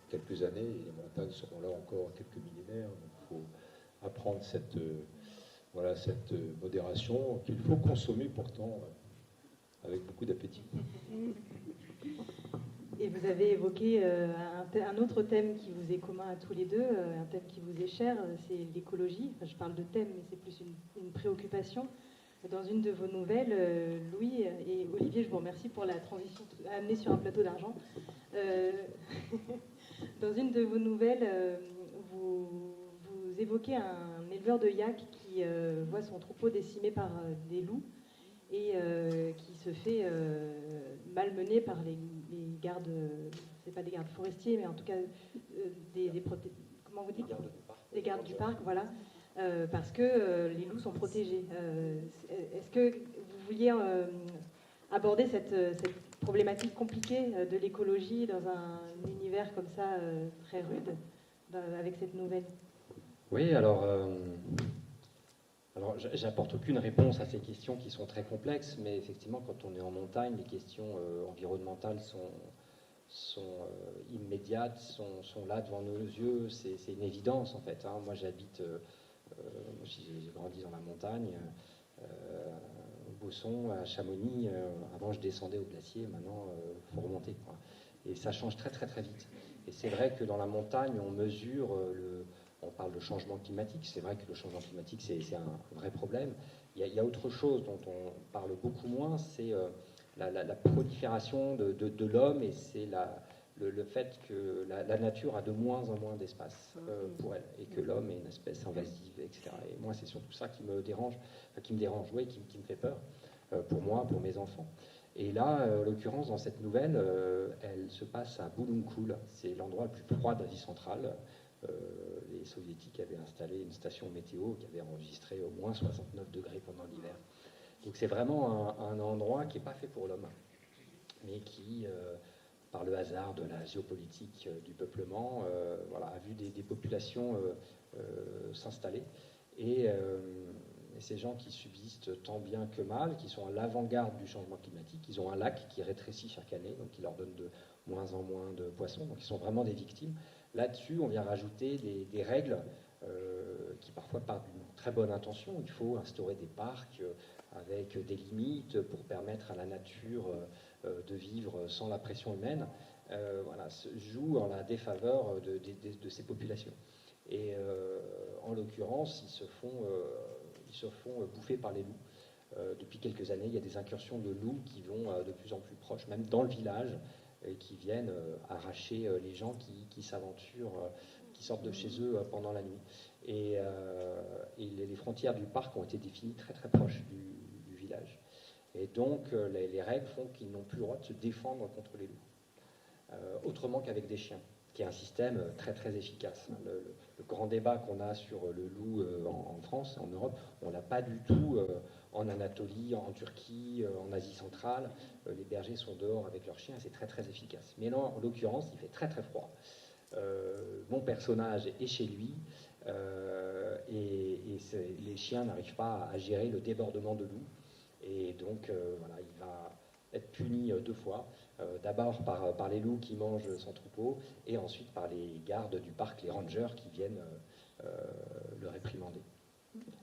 Speaker 2: quelques années, et les montagnes seront là encore quelques millénaires, donc il faut apprendre cette modération qu'il faut consommer pourtant avec beaucoup d'appétit.
Speaker 1: Et vous avez évoqué un autre thème qui vous est commun à tous les deux, un thème qui vous est cher, c'est l'écologie. Enfin, je parle de thème, mais c'est plus une préoccupation. Dans une de vos nouvelles, Louis et Olivier, je vous remercie pour la transition amenée sur un plateau d'argent. Dans une de vos nouvelles, vous évoquez un éleveur de yaks qui voit son troupeau décimé par des loups et qui se fait malmener par les gardes, c'est pas des gardes forestiers, mais en tout cas comment vous dites ? Les gardes du parc, voilà. Parce que les loups sont protégés. Est-ce que vous vouliez aborder cette problématique compliquée de l'écologie dans un univers comme ça très rude avec cette nouvelle ?
Speaker 3: Oui, alors j'apporte aucune réponse à ces questions qui sont très complexes, mais effectivement, quand on est en montagne, les questions environnementales sont immédiates, sont là devant nos yeux, c'est une évidence en fait. Hein. Moi j'habite, j'ai grandi dans la montagne, au Bosson, à Chamonix, avant je descendais au glacier, maintenant il faut remonter, quoi. Et ça change très très très vite. Et c'est vrai que dans la montagne, on mesure on parle de changement climatique, c'est vrai que le changement climatique c'est un vrai problème. Il y a autre chose dont on parle beaucoup moins, c'est la prolifération de l'homme, et c'est le fait que la nature a de moins en moins d'espace pour elle, et que l'homme est une espèce invasive, etc. Et moi c'est surtout ça qui me dérange, qui me fait peur, pour moi, pour mes enfants. Et là, en l'occurrence, dans cette nouvelle, elle se passe à Bulungkul, c'est l'endroit le plus froid d'Asie centrale. Les soviétiques avaient installé une station météo qui avait enregistré au moins 69 degrés pendant l'hiver. Donc c'est vraiment un endroit qui n'est pas fait pour l'homme, mais qui, par le hasard de la géopolitique du peuplement, a vu des populations s'installer. Et ces gens qui subsistent tant bien que mal, qui sont à l'avant-garde du changement climatique, ils ont un lac qui rétrécit chaque année, donc qui leur donne de moins en moins de poissons, donc ils sont vraiment des victimes. Là-dessus, on vient rajouter des règles qui parfois part d'une très bonne intention. Il faut instaurer des parcs avec des limites pour permettre à la nature de vivre sans la pression humaine, voilà, joue en la défaveur de ces populations. Et en l'occurrence, ils se font bouffer par les loups. Depuis quelques années, il y a des incursions de loups qui vont de plus en plus proches, même dans le village, et qui viennent arracher les gens qui s'aventurent, qui sortent de chez eux pendant la nuit. Et les frontières du parc ont été définies très très proches du village. Et donc les règles font qu'ils n'ont plus le droit de se défendre contre les loups, autrement qu'avec des chiens, qui est un système très très efficace. Le grand débat qu'on a sur le loup en France, en Europe, on l'a pas du tout en Anatolie, en Turquie, en Asie centrale. Les bergers sont dehors avec leurs chiens, c'est très très efficace. Mais là, en l'occurrence, il fait très très froid. Mon personnage est chez lui et les chiens n'arrivent pas à gérer le débordement de loups. Et donc, voilà, il va être puni 2 fois. D'abord par les loups qui mangent son troupeau, et ensuite par les gardes du parc, les rangers qui viennent le réprimander.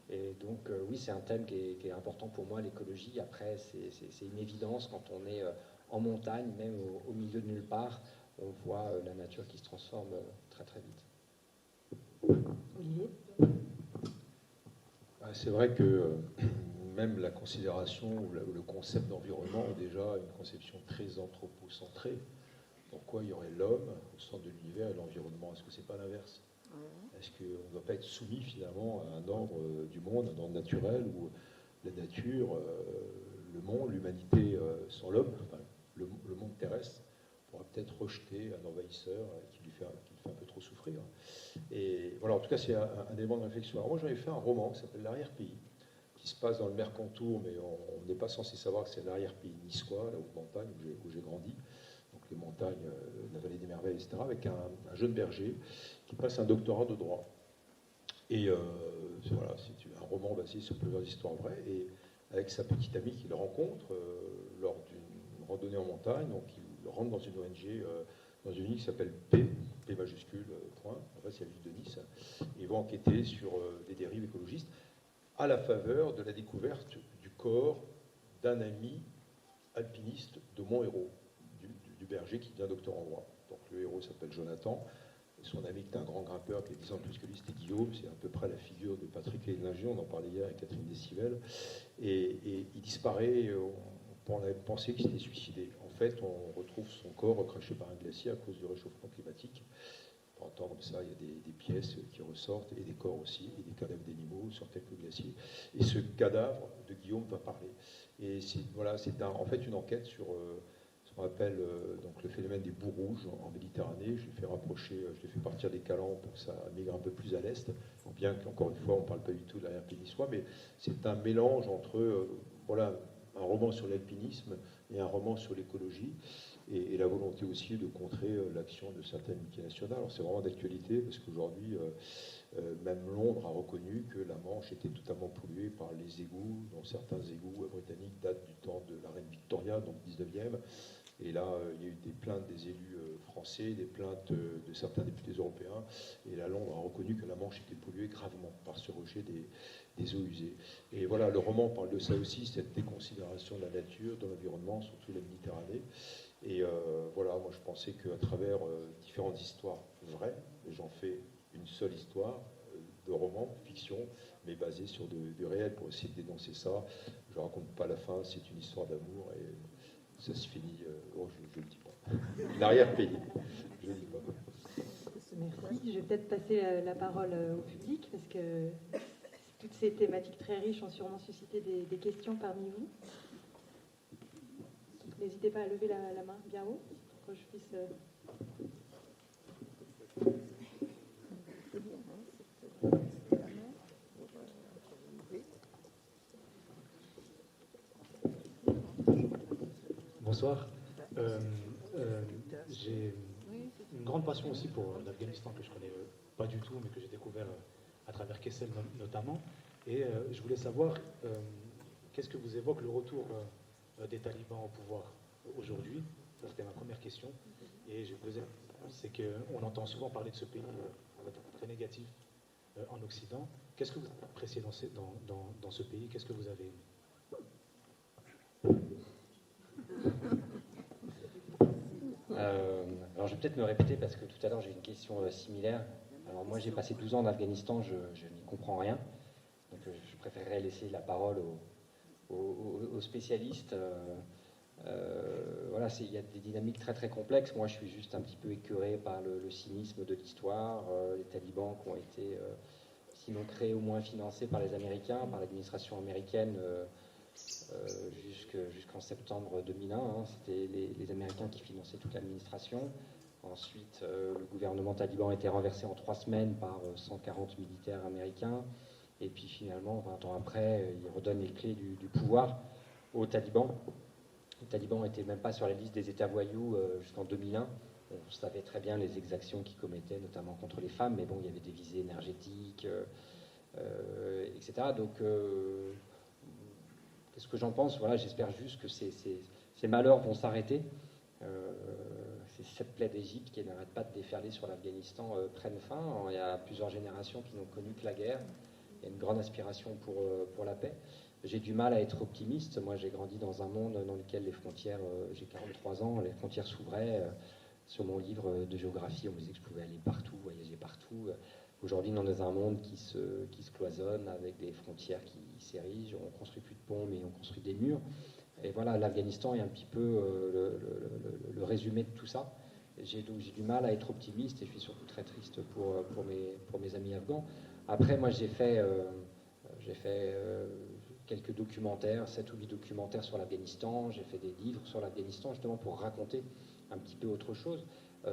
Speaker 3: Et donc oui, c'est un thème qui est important pour moi, l'écologie. Après, c'est une évidence quand on est en montagne, même au milieu de nulle part, on voit la nature qui se transforme très très vite.
Speaker 1: Olivier ?
Speaker 2: C'est vrai que même la considération ou le concept d'environnement est déjà une conception très anthropocentrée. Pourquoi il y aurait l'homme au centre de l'univers et l'environnement? Est-ce que c'est pas l'inverse? Est-ce qu'on ne doit pas être soumis finalement à un ordre du monde, un ordre naturel où la nature, le monde, l'humanité sans l'homme, enfin, le monde terrestre, pourra peut-être rejeter un envahisseur qui lui fait un peu trop souffrir. Et voilà, en tout cas, c'est un élément de réflexion. Alors moi, j'avais fait un roman qui s'appelle L'arrière-pays, qui se passe dans le Mercantour, mais on n'est pas censé savoir que c'est l'arrière-pays niçois, la haute montagne où j'ai grandi, donc les montagnes, la vallée des merveilles, etc., avec un jeune berger qui passe un doctorat de droit. Et voilà, c'est un roman basé sur plusieurs histoires vraies, et avec sa petite amie qu'il rencontre lors d'une randonnée en montagne, donc il rentre dans une ONG, dans une île qui s'appelle P majuscule, point, en fait c'est la ville de Nice, et ils vont enquêter sur des dérives écologistes, à la faveur de la découverte du corps d'un ami alpiniste de mon héros, du berger qui devient docteur en droit. Donc le héros s'appelle Jonathan, et son ami qui est un grand grimpeur qui a 10 ans de plus que lui, c'était Guillaume, c'est à peu près la figure de Patrick Léninger, on en parlait hier avec Catherine Descivelle, et il disparaît, on avait pensé qu'il s'était suicidé. En fait, on retrouve son corps recraché par un glacier à cause du réchauffement climatique. Pour entendre ça, il y a des pièces qui ressortent, et des corps aussi, et des cadavres d'animaux sur quelques glaciers. Et ce cadavre de Guillaume va parler. Et voilà, c'est en fait une enquête sur ce qu'on appelle donc le phénomène des boues rouges en Méditerranée. Je l'ai fait partir des Calanques pour que ça migre un peu plus à l'est, bien qu'encore une fois, on ne parle pas du tout de l'arrière-pays niçois, mais c'est un mélange entre voilà, un roman sur l'alpinisme et un roman sur l'écologie. Et la volonté aussi de contrer l'action de certaines multinationales. Alors c'est vraiment d'actualité parce qu'aujourd'hui, même Londres a reconnu que la Manche était totalement polluée par les égouts, dont certains égouts britanniques datent du temps de la reine Victoria, donc 19e. Et là, il y a eu des plaintes des élus français, des plaintes de certains députés européens. Et là, Londres a reconnu que la Manche était polluée gravement par ce rejet des eaux usées. Et voilà, le roman parle de ça aussi, cette déconsidération de la nature, de l'environnement, surtout la Méditerranée. Et voilà, moi je pensais qu'à travers différentes histoires vraies, et j'en fais une seule histoire de roman, fiction, mais basée sur du réel pour essayer de dénoncer ça. Je ne raconte pas la fin, c'est une histoire d'amour et ça se finit, je ne le dis pas. L'arrière-pays, je ne le dis pas.
Speaker 1: Merci. Je vais peut-être passer la parole au public parce que toutes ces thématiques très riches ont sûrement suscité des questions parmi vous. N'hésitez pas à lever la main bien haut pour que je puisse...
Speaker 4: Bonsoir. J'ai une grande passion aussi pour l'Afghanistan que je connais pas du tout, mais que j'ai découvert à travers Kessel notamment. Et je voulais savoir qu'est-ce que vous évoque le retour des talibans au pouvoir aujourd'hui. Ça, c'était ma première question. Et je vous ai, c'est qu'on entend souvent parler de ce pays très négatif en Occident. Qu'est-ce que vous appréciez dans ce pays? Qu'est-ce que vous avez aimé?
Speaker 3: Alors je vais peut-être me répéter parce que tout à l'heure j'ai une question similaire. Alors moi j'ai passé 12 ans en Afghanistan, je n'y comprends rien. Donc je préférerais laisser la parole aux spécialistes. Voilà, il y a des dynamiques très très complexes. Moi je suis juste un petit peu écœuré par le cynisme de l'histoire, les talibans qui ont été sinon créés au moins financés par les Américains, par l'administration américaine jusqu'en septembre 2001. Hein, c'était les Américains qui finançaient toute l'administration. Ensuite, le gouvernement taliban a été renversé en 3 semaines par 140 militaires américains. Et puis finalement, 20 ans après, ils redonnent les clés du pouvoir aux talibans. Les talibans n'étaient même pas sur la liste des États voyous jusqu'en 2001. On savait très bien les exactions qu'ils commettaient, notamment contre les femmes, mais bon, il y avait des visées énergétiques, etc. Donc, qu'est-ce que j'en pense? Voilà, j'espère juste que ces malheurs vont s'arrêter. Ces 7 plaies d'Égypte qui n'arrêtent pas de déferler sur l'Afghanistan prennent fin. Il y a plusieurs générations qui n'ont connu que la guerre. Il y a une grande aspiration pour la paix. J'ai du mal à être optimiste. Moi, j'ai grandi dans un monde dans lequel les frontières, j'ai 43 ans, les frontières s'ouvraient. Sur mon livre de géographie, on me disait que je pouvais aller partout, voyager partout. Aujourd'hui, on est dans un monde qui se cloisonne avec des frontières qui s'érigent. On ne construit plus de ponts, mais on construit des murs. Et voilà, l'Afghanistan est un petit peu le résumé de tout ça. J'ai du mal à être optimiste et je suis surtout très triste pour mes amis afghans. Après, moi, j'ai fait quelques documentaires, 7 ou 8 documentaires sur l'Afghanistan. J'ai fait des livres sur l'Afghanistan justement pour raconter un petit peu autre chose,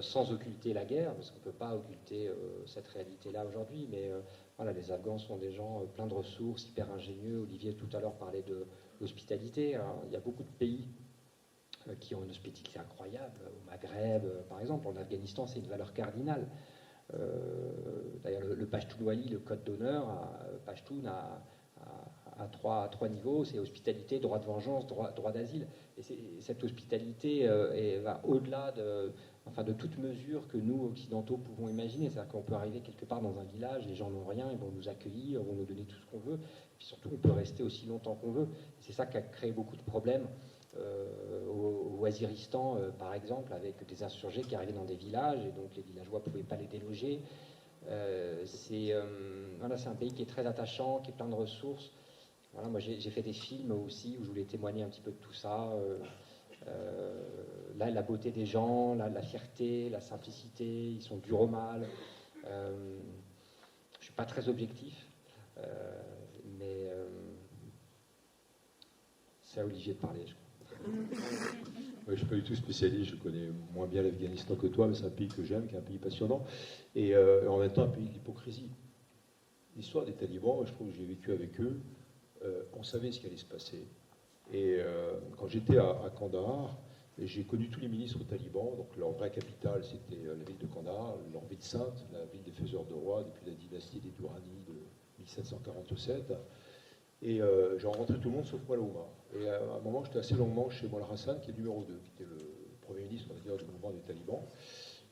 Speaker 3: sans occulter la guerre, parce qu'on ne peut pas occulter cette réalité-là aujourd'hui. Mais voilà, les Afghans sont des gens pleins de ressources, hyper ingénieux. Olivier tout à l'heure parlait de l'hospitalité. Il y a beaucoup de pays qui ont une hospitalité incroyable. Au Maghreb, par exemple, en Afghanistan, c'est une valeur cardinale. D'ailleurs, le Pashtunwali, le code d'honneur, Pashtun à trois niveaux, c'est hospitalité, droit de vengeance, droit d'asile. Et cette hospitalité va au-delà de toute mesure que nous, occidentaux, pouvons imaginer. C'est-à-dire qu'on peut arriver quelque part dans un village, les gens n'ont rien, ils vont nous accueillir, vont nous donner tout ce qu'on veut. Et puis surtout, on peut rester aussi longtemps qu'on veut. C'est ça qui a créé beaucoup de problèmes au Waziristan, par exemple, avec des insurgés qui arrivaient dans des villages, et donc les villageois ne pouvaient pas les déloger. C'est un pays qui est très attachant, qui est plein de ressources. Voilà, moi j'ai fait des films aussi où je voulais témoigner un petit peu de tout ça. Là, la beauté des gens, la fierté, la simplicité, ils sont durs au mal. Je ne suis pas très objectif, mais c'est à Olivier de parler, je crois.
Speaker 2: Je ne suis pas du tout spécialiste, je connais moins bien l'Afghanistan que toi, mais c'est un pays que j'aime, qui est un pays passionnant, et en même temps un pays d'hypocrisie. L'histoire des talibans, je trouve que j'ai vécu avec eux, on savait ce qui allait se passer. Et quand j'étais à Kandahar, j'ai connu tous les ministres talibans, donc leur vraie capitale c'était la ville de Kandahar, leur ville sainte, la ville des faiseurs de rois depuis la dynastie des Durrani de 1747. Et j'ai rencontré tout le monde sauf Moulay. Et à un moment, j'étais assez longuement chez Moulay Hassan, qui est numéro 2, qui était le premier ministre, on va dire, du mouvement des talibans.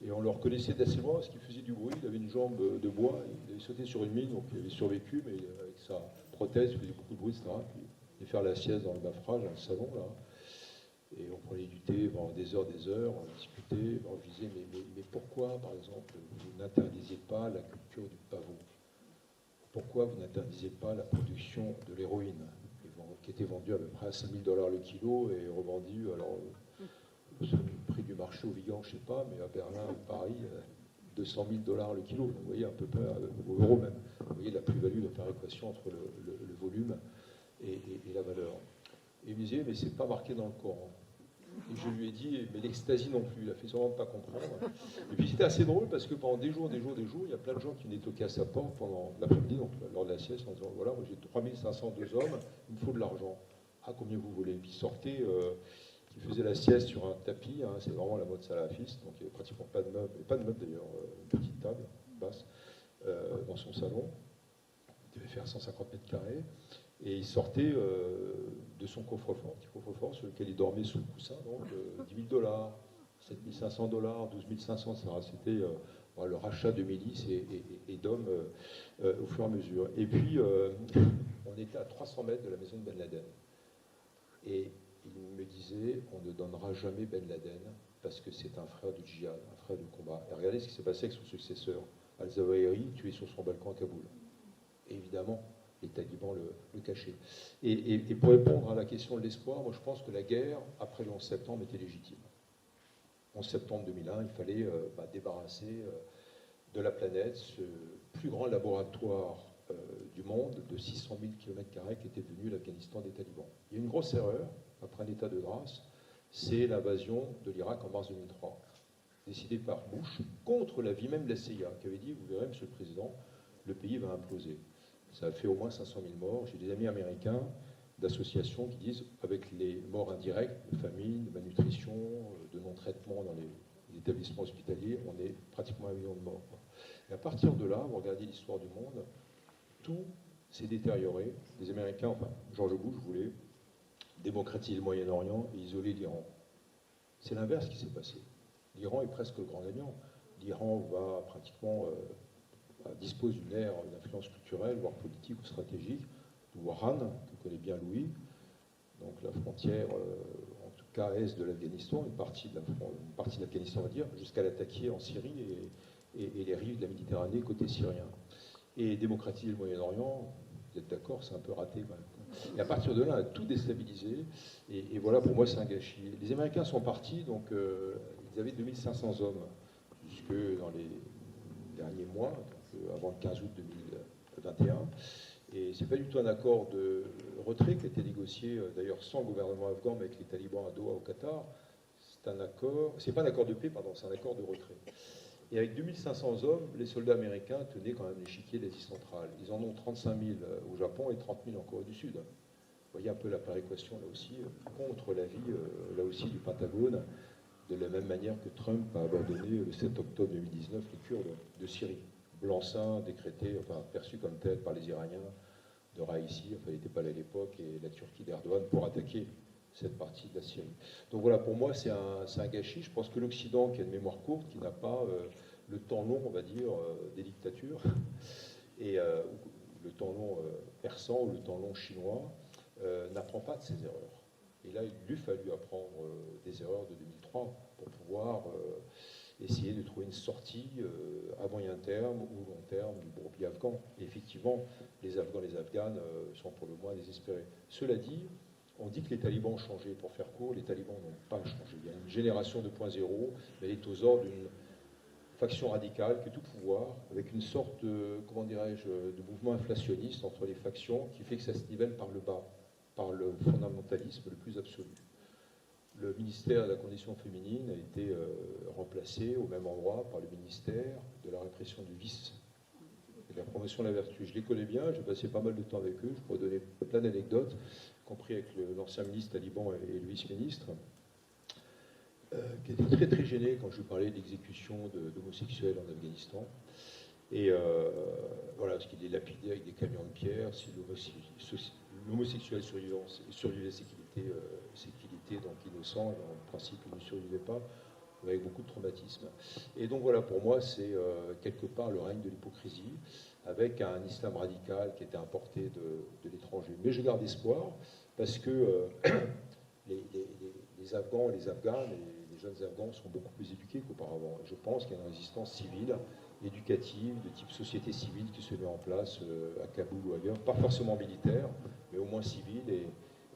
Speaker 2: Et on le reconnaissait d'assez loin parce qu'il faisait du bruit, il avait une jambe de bois, il avait sauté sur une mine, donc il avait survécu, mais avec sa prothèse, il faisait beaucoup de bruit, etc. Puis il allait faire la sieste dans le naufrage, dans le salon, là. Et on prenait du thé pendant des heures, on discutait, on disait, mais pourquoi, par exemple, vous n'interdisiez pas la culture du pavot? Pourquoi vous n'interdisiez pas la production de l'héroïne, qui était vendue à peu près à $5 000 le kilo et revendue, alors, le prix du marché au Vigan, je ne sais pas, mais à Berlin, à Paris, $200 000 le kilo. Vous voyez, à peu près, au euro même. Vous voyez la plus-value de faire équation entre le volume et la valeur. Et il me disait, mais c'est pas marqué dans le Coran. Et je lui ai dit, mais l'ecstasy non plus, il a fait sûrement pas comprendre. Et puis c'était assez drôle parce que pendant des jours, il y a plein de gens qui venaient toquer à sa porte pendant l'après-midi, donc lors de la sieste, en disant, voilà, moi j'ai 3502 hommes, il me faut de l'argent. Ah, combien vous voulez? Et puis sortait, qui faisait la sieste sur un tapis, hein, c'est vraiment la mode salafiste, donc il n'y avait pratiquement pas de meubles, et pas de meubles d'ailleurs, une petite table basse dans son salon, il devait faire 150 mètres carrés. Et il sortait de son coffre-fort, petit coffre-fort, sur lequel il dormait sous le coussin, donc $10 000, $7 500, 12 500, etc. C'était le rachat de milices et d'hommes au fur et à mesure. Et puis, on était à 300 mètres de la maison de Ben Laden. Et il me disait, on ne donnera jamais Ben Laden parce que c'est un frère du djihad, un frère du combat. Et regardez ce qui s'est passé avec son successeur, Al-Zawahiri, tué sur son balcon à Kaboul. Et évidemment, les talibans le cachaient. Et pour répondre à la question de l'espoir, moi je pense que la guerre, après le 11 septembre, était légitime. 11 septembre 2001, il fallait débarrasser de la planète ce plus grand laboratoire du monde de 600 000 km² qui était devenu l'Afghanistan des talibans. Il y a une grosse erreur, après un état de grâce, c'est l'invasion de l'Irak en mars 2003, décidée par Bush, contre l'avis même de la CIA, qui avait dit, vous verrez, Monsieur le Président, le pays va imploser. Ça a fait au moins 500 000 morts. J'ai des amis américains d'associations qui disent, avec les morts indirectes, de famine, de malnutrition, de non-traitement dans les établissements hospitaliers, on est pratiquement à 1 million de morts. Et à partir de là, vous regardez l'histoire du monde, tout s'est détérioré. Les Américains, enfin, George Bush voulait démocratiser le Moyen-Orient et isoler l'Iran. C'est l'inverse qui s'est passé. L'Iran est presque le grand gagnant. L'Iran va pratiquement dispose d'une ère d'influence culturelle, voire politique ou stratégique, de Warran, que connaît bien Louis, donc la frontière, en tout cas est de l'Afghanistan, une partie de l'Afghanistan, on va dire, jusqu'à l'attaquer en Syrie et les rives de la Méditerranée côté syrien. Et démocratiser le Moyen-Orient, vous êtes d'accord, c'est un peu raté quand même. Et à partir de là, on a tout déstabilisé, et voilà, pour moi, c'est un gâchis. Les Américains sont partis, donc ils avaient 2500 hommes, jusque dans les derniers mois, avant le 15 août 2021. Et ce n'est pas du tout un accord de retrait qui a été négocié, d'ailleurs sans le gouvernement afghan, mais avec les talibans à Doha au Qatar. C'est pas un accord de paix, pardon, c'est un accord de retrait. Et avec 2500 hommes, les soldats américains tenaient quand même l'échiquier d'Asie centrale. Ils en ont 35 000 au Japon et 30 000 en Corée du Sud. Vous voyez un peu la péréquation là aussi, contre l'avis là aussi du Pentagone, de la même manière que Trump a abandonné le 7 octobre 2019 les Kurdes de Syrie. Blanc-seing décrété, enfin perçu comme tel par les Iraniens de Raïssi, enfin il n'était pas là à l'époque, et la Turquie d'Erdogan pour attaquer cette partie de la Syrie. Donc voilà, pour moi c'est un gâchis. Je pense que l'Occident, qui a une mémoire courte, qui n'a pas le temps long, on va dire, des dictatures, et le temps long persan ou le temps long chinois, n'apprend pas de ses erreurs. Et là, il lui fallu apprendre des erreurs de 2003 pour pouvoir essayer de trouver une sortie à moyen terme ou long terme du bourbier afghan. Et effectivement, les Afghans, les Afghanes sont pour le moins désespérés. Cela dit, on dit que les talibans ont changé. Pour faire court, les talibans n'ont pas changé. Il y a une génération 2.0, mais elle est aux ordres d'une faction radicale qui est tout pouvoir, avec une sorte de, comment dirais-je, de mouvement inflationniste entre les factions qui fait que ça se nivelle par le bas, par le fondamentalisme le plus absolu. Le ministère de la condition féminine a été remplacé au même endroit par le ministère de la répression du vice et de la promotion de la vertu. Je les connais bien, j'ai passé pas mal de temps avec eux, je pourrais donner plein d'anecdotes, y compris avec l'ancien ministre taliban et le vice-ministre, qui était très très gêné quand je lui parlais d'exécution d'homosexuels en Afghanistan. Et voilà, parce qu'il est lapidé avec des camions de pierre, si l'homosexuel survivait, c'est qu'il était donc innocent, en principe il ne survivait pas, avec beaucoup de traumatisme. Et donc voilà, pour moi, c'est quelque part le règne de l'hypocrisie, avec un islam radical qui était importé de l'étranger. Mais je garde espoir, parce que les Afghans et les Afghanes, les jeunes Afghans sont beaucoup plus éduqués qu'auparavant. Je pense qu'il y a une résistance civile, éducative, de type société civile qui se met en place à Kaboul ou ailleurs, pas forcément militaire, mais au moins civile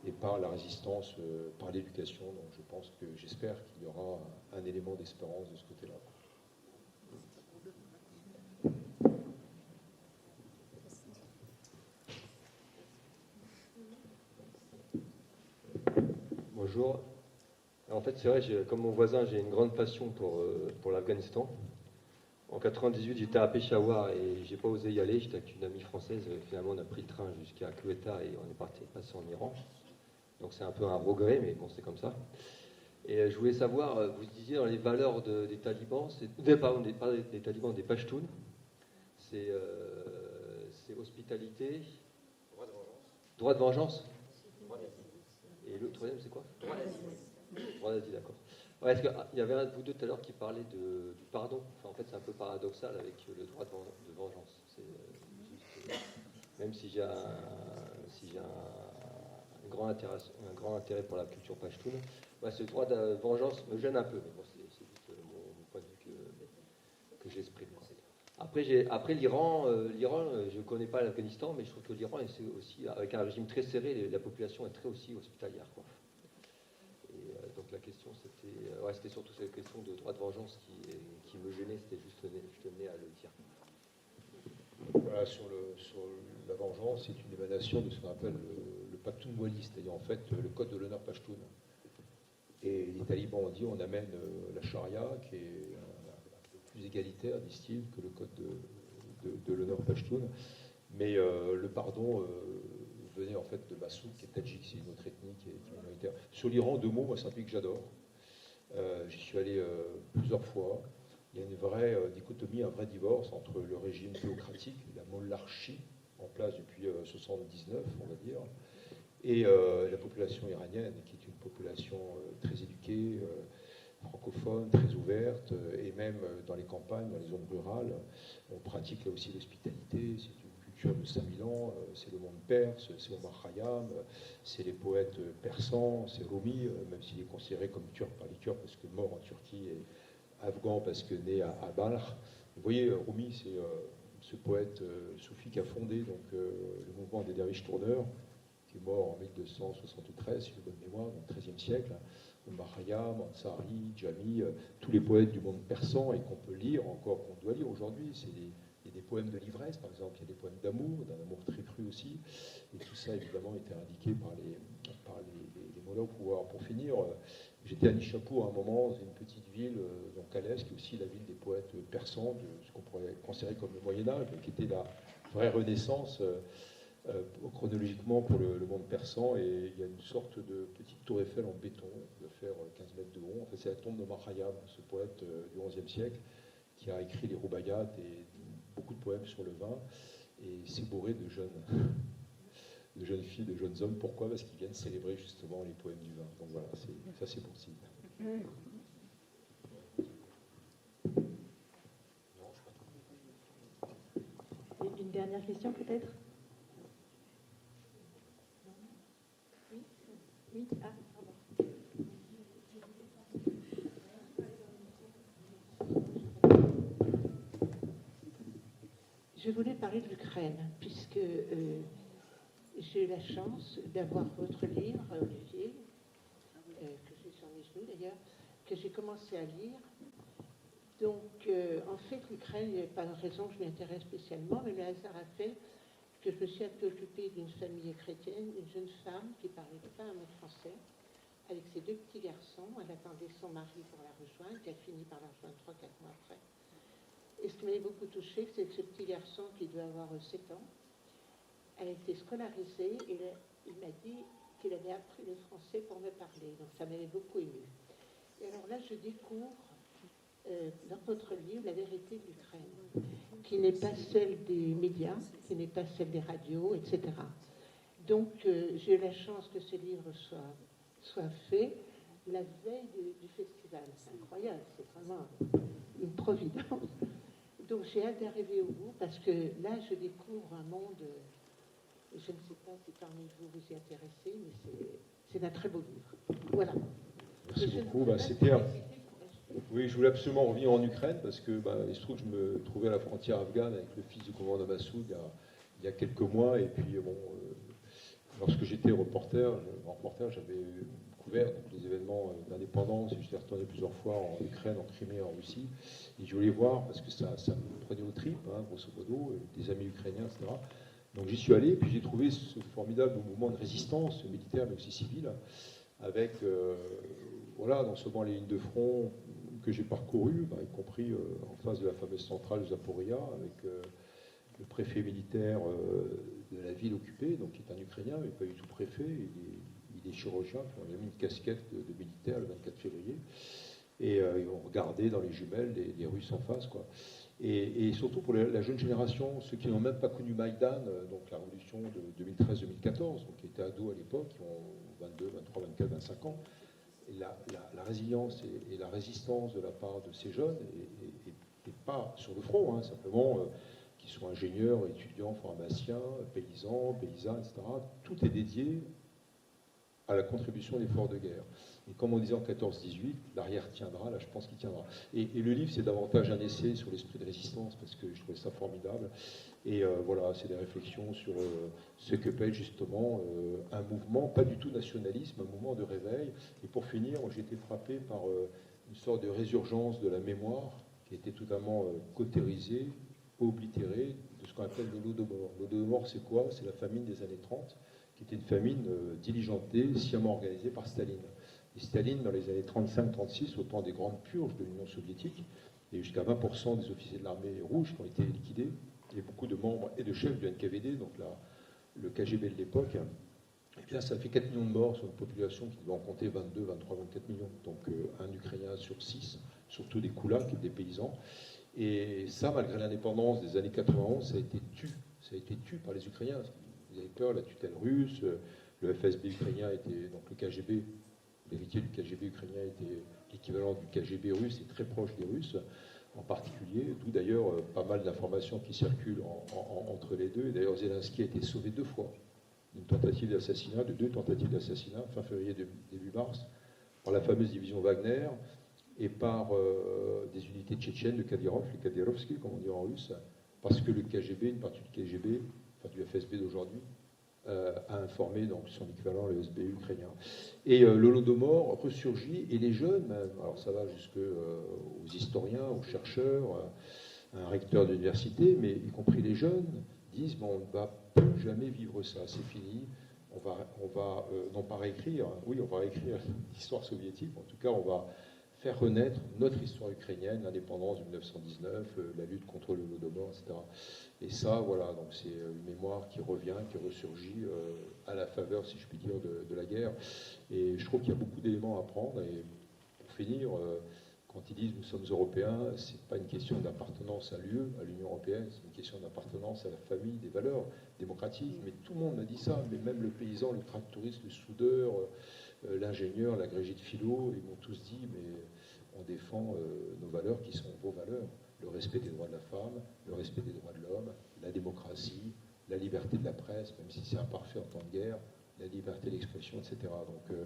Speaker 2: et par la résistance, par l'éducation. Donc je pense que, j'espère qu'il y aura un élément d'espérance de ce côté-là.
Speaker 5: Bonjour. En fait, c'est vrai, comme mon voisin, j'ai une grande passion pour l'Afghanistan. En 98, j'étais à Peshawar et j'ai pas osé y aller. J'étais avec une amie française. Finalement, on a pris le train jusqu'à Quetta et on est passé en Iran. Donc c'est un peu un regret, mais bon, c'est comme ça. Et je voulais savoir, vous disiez dans les valeurs des talibans, des talibans, des Pashtuns, c'est hospitalité, droit de vengeance. Et le troisième, c'est quoi? Droit d'asile, d'accord. Ouais, il y avait un de vous deux tout à l'heure qui parlait du pardon. Enfin, en fait, c'est un peu paradoxal avec le droit de vengeance. Même si j'ai un grand intérêt pour la culture pachtoune, ouais, ce droit de vengeance me gêne un peu. Mais bon, c'est juste mon point de vue que j'exprime. Après l'Iran, je ne connais pas l'Afghanistan, mais je trouve que l'Iran est aussi, avec un régime très serré, la population est très aussi hospitalière, quoi. Donc la question, c'était surtout cette question de droit de vengeance qui me gênait, je tenais à le dire.
Speaker 2: Voilà, sur la vengeance, c'est une émanation de ce qu'on appelle le Paktoun-Wali, c'est-à-dire en fait le code de l'honneur pachtoun. Et les talibans ont dit on amène la charia, qui est un peu plus égalitaire, disent-ils, que le code de l'honneur pachtoun. Mais le pardon venait en fait de Massoud, qui est tadjik, c'est une autre ethnie qui est minoritaire. Sur l'Iran, 2 mots, moi c'est un pays que j'adore. J'y suis allé plusieurs fois. Il y a une vraie dichotomie, un vrai divorce entre le régime théocratique, la monarchie, en place depuis 1979, on va dire, et la population iranienne, qui est une population très éduquée, francophone, très ouverte, et même dans les campagnes, dans les zones rurales, on pratique là aussi l'hospitalité. C'est une culture de 5000 ans, c'est le monde perse, c'est Omar Khayyam, c'est les poètes persans, c'est Rumi, même s'il est considéré comme turc par les Turcs, parce que mort en Turquie, et afghan parce que né à Balkh. Vous voyez, Rumi, c'est ce poète soufi qui a fondé donc, le mouvement des derviches tourneurs, qui est mort en 1273, si j'ai bonne mémoire, dans le XIIIe siècle. Omar Khayyam, Ansari, Jami, tous les poètes du monde persan et qu'on peut lire, encore qu'on doit lire aujourd'hui. Il y a des poèmes de l'ivresse, par exemple, il y a des poèmes d'amour, d'un amour très cru aussi. Et tout ça, évidemment, était indiqué par les mollahs au pouvoir. Pour finir, j'étais à Nishapur à un moment, dans une petite ville, donc à l'est, qui est aussi la ville des poètes persans, de ce qu'on pourrait considérer comme le Moyen-Âge, qui était la vraie renaissance chronologiquement pour le monde persan. Et il y a une sorte de petite tour Eiffel en béton, de faire 15 mètres de haut. En fait, c'est la tombe d'Omar Khayyam, ce poète du XIe siècle, qui a écrit les Roubaïat et beaucoup de poèmes sur le vin. Et c'est bourré de jeunes filles, de jeunes hommes. Pourquoi? Parce qu'ils viennent célébrer justement les poèmes du vin. Donc voilà, ça c'est bon signe.
Speaker 1: Une dernière question peut-être? Oui. Oui. Ah, pardon.
Speaker 6: Je voulais parler de l'Ukraine, puisque j'ai eu la chance d'avoir votre livre, Olivier, que j'ai sur mes genoux d'ailleurs, que j'ai commencé à lire. Donc, en fait, l'Ukraine, il n'y a pas de raison que je m'y intéresse spécialement, mais le hasard a fait que je me suis un peu occupée d'une famille chrétienne, une jeune femme qui ne parlait pas un mot de français, avec ses 2 petits garçons. Elle attendait son mari pour la rejoindre, qui a fini par la rejoindre 3-4 mois après. Et ce qui m'avait beaucoup touchée, c'est que ce petit garçon, qui doit avoir 7 ans, a été scolarisé et il m'a dit qu'il avait appris le français pour me parler. Donc ça m'avait beaucoup ému. Et alors là, je découvre dans votre livre la vérité de l'Ukraine, qui n'est pas celle des médias, qui n'est pas celle des radios, etc. Donc j'ai eu la chance que ce livre soit fait la veille du festival. C'est incroyable, c'est vraiment une providence. Donc j'ai hâte d'arriver au bout, parce que là, je découvre un monde, je ne sais pas si parmi vous vous y intéressez, mais c'est un très beau livre. Voilà.
Speaker 2: Merci beaucoup. Oui, je voulais absolument revenir en Ukraine, parce que il se trouve que je me trouvais à la frontière afghane avec le fils du commandant Massoud il y a quelques mois, et puis lorsque j'étais reporter, j'avais couvert les événements d'indépendance, et j'étais retourné plusieurs fois en Ukraine, en Crimée, en Russie, et je voulais voir, parce que ça me prenait aux tripes, grosso modo, des amis ukrainiens, etc. Donc j'y suis allé, et puis j'ai trouvé ce formidable mouvement de résistance militaire, mais aussi civile, avec non seulement les lignes de front que j'ai parcourues, y compris en face de la fameuse centrale de Zaporia, avec le préfet militaire de la ville occupée, donc qui est un Ukrainien, mais pas du tout préfet, il est chirurgien, puis on lui a mis une casquette de militaire le 24 février, et on regardait dans les jumelles les Russes en face, quoi. Et surtout pour la jeune génération, ceux qui n'ont même pas connu Maïdan, donc la révolution de 2013-2014, donc qui étaient ados à l'époque, qui ont 22, 23, 24, 25 ans, la résilience et la résistance de la part de ces jeunes, et pas sur le front, hein, simplement qu'ils soient ingénieurs, étudiants, pharmaciens, paysans, paysannes, etc. Tout est dédié à la contribution à l'effort de guerre. Et comme on disait en 14-18, l'arrière tiendra, là je pense qu'il tiendra. Et le livre, c'est davantage un essai sur l'esprit de résistance, parce que je trouvais ça formidable. Et voilà, c'est des réflexions sur ce que peut être justement un mouvement, pas du tout nationalisme, un mouvement de réveil. Et pour finir, j'ai été frappé par une sorte de résurgence de la mémoire, qui était totalement cautérisée, oblitérée, de ce qu'on appelle l'Holodomor. L'Holodomor, c'est quoi? C'est la famine des années 30, qui était une famine diligentée, sciemment organisée par Staline. Et Staline, dans les années 35-36, au temps des grandes purges de l'Union soviétique, il y a eu jusqu'à 20% des officiers de l'armée rouge qui ont été liquidés, et beaucoup de membres et de chefs du NKVD, donc le KGB de l'époque. Et bien, ça fait 4 millions de morts sur une population qui doit en compter 22, 23, 24 millions. Donc un Ukrainien sur 6, surtout des koulaks, des paysans. Et ça, malgré l'indépendance des années 91, ça a été tué. Ça a été tué par les Ukrainiens. Ils avaient peur, la tutelle russe, le FSB ukrainien était, donc le KGB, l'héritier du KGB ukrainien était l'équivalent du KGB russe et très proche des Russes en particulier, d'où d'ailleurs pas mal d'informations qui circulent entre les deux. Et d'ailleurs, Zelensky a été sauvé 2 fois d'une tentative d'assassinat, de 2 tentatives d'assassinat, fin février, début mars, par la fameuse division Wagner et par des unités tchétchènes de Kadyrov, les Kadyrovskis, comme on dit en russe, parce que le KGB, une partie du KGB, enfin du FSB d'aujourd'hui, a informé donc son équivalent, le SBU ukrainien. Et l'Holodomor ressurgit, et les jeunes, alors ça va jusqu'aux historiens, aux chercheurs, un recteur d'université, mais y compris les jeunes, disent bon, on ne va plus jamais vivre ça, c'est fini, on va non pas réécrire, oui, on va réécrire l'histoire soviétique, en tout cas, on va faire renaître notre histoire ukrainienne, l'indépendance de 1919, la lutte contre le Holodomor, etc. Et ça, voilà, donc c'est une mémoire qui revient, qui ressurgit à la faveur, si je puis dire, de la guerre. Et je trouve qu'il y a beaucoup d'éléments à prendre. Et pour finir, quand ils disent nous sommes européens, c'est pas une question d'appartenance à l'UE, à l'Union européenne, c'est une question d'appartenance à la famille, des valeurs démocratiques. Mais tout le monde a dit ça, mais même le paysan, le tractoriste, le soudeur, l'ingénieur, l'agrégé de philo, ils m'ont tous dit, mais on défend nos valeurs qui sont vos valeurs. Le respect des droits de la femme, le respect des droits de l'homme, la démocratie, la liberté de la presse, même si c'est imparfait en temps de guerre, la liberté d'expression, etc. Donc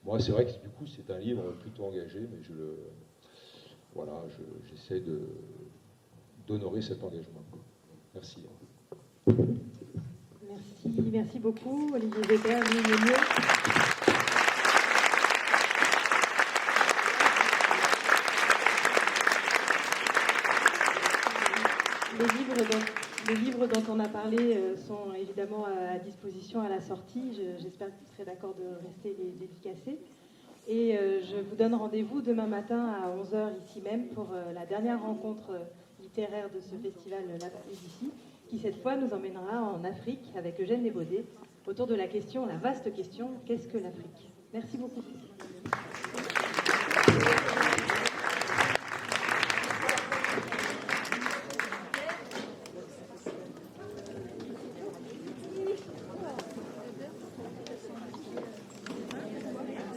Speaker 2: moi, c'est vrai que du coup, c'est un livre plutôt engagé, mais j'essaie d'honorer cet engagement. Merci.
Speaker 1: Merci beaucoup, Olivier Weber, Louis Meunier. Les livres dont on a parlé sont évidemment à disposition à la sortie. J'espère que vous serez d'accord de rester les dédicacer. Et je vous donne rendez-vous demain matin à 11h ici même pour la dernière rencontre littéraire de ce festival La Vue d'ici, qui cette fois nous emmènera en Afrique avec Eugène Nebaudet autour de la vaste question, qu'est-ce que l'Afrique? Merci beaucoup.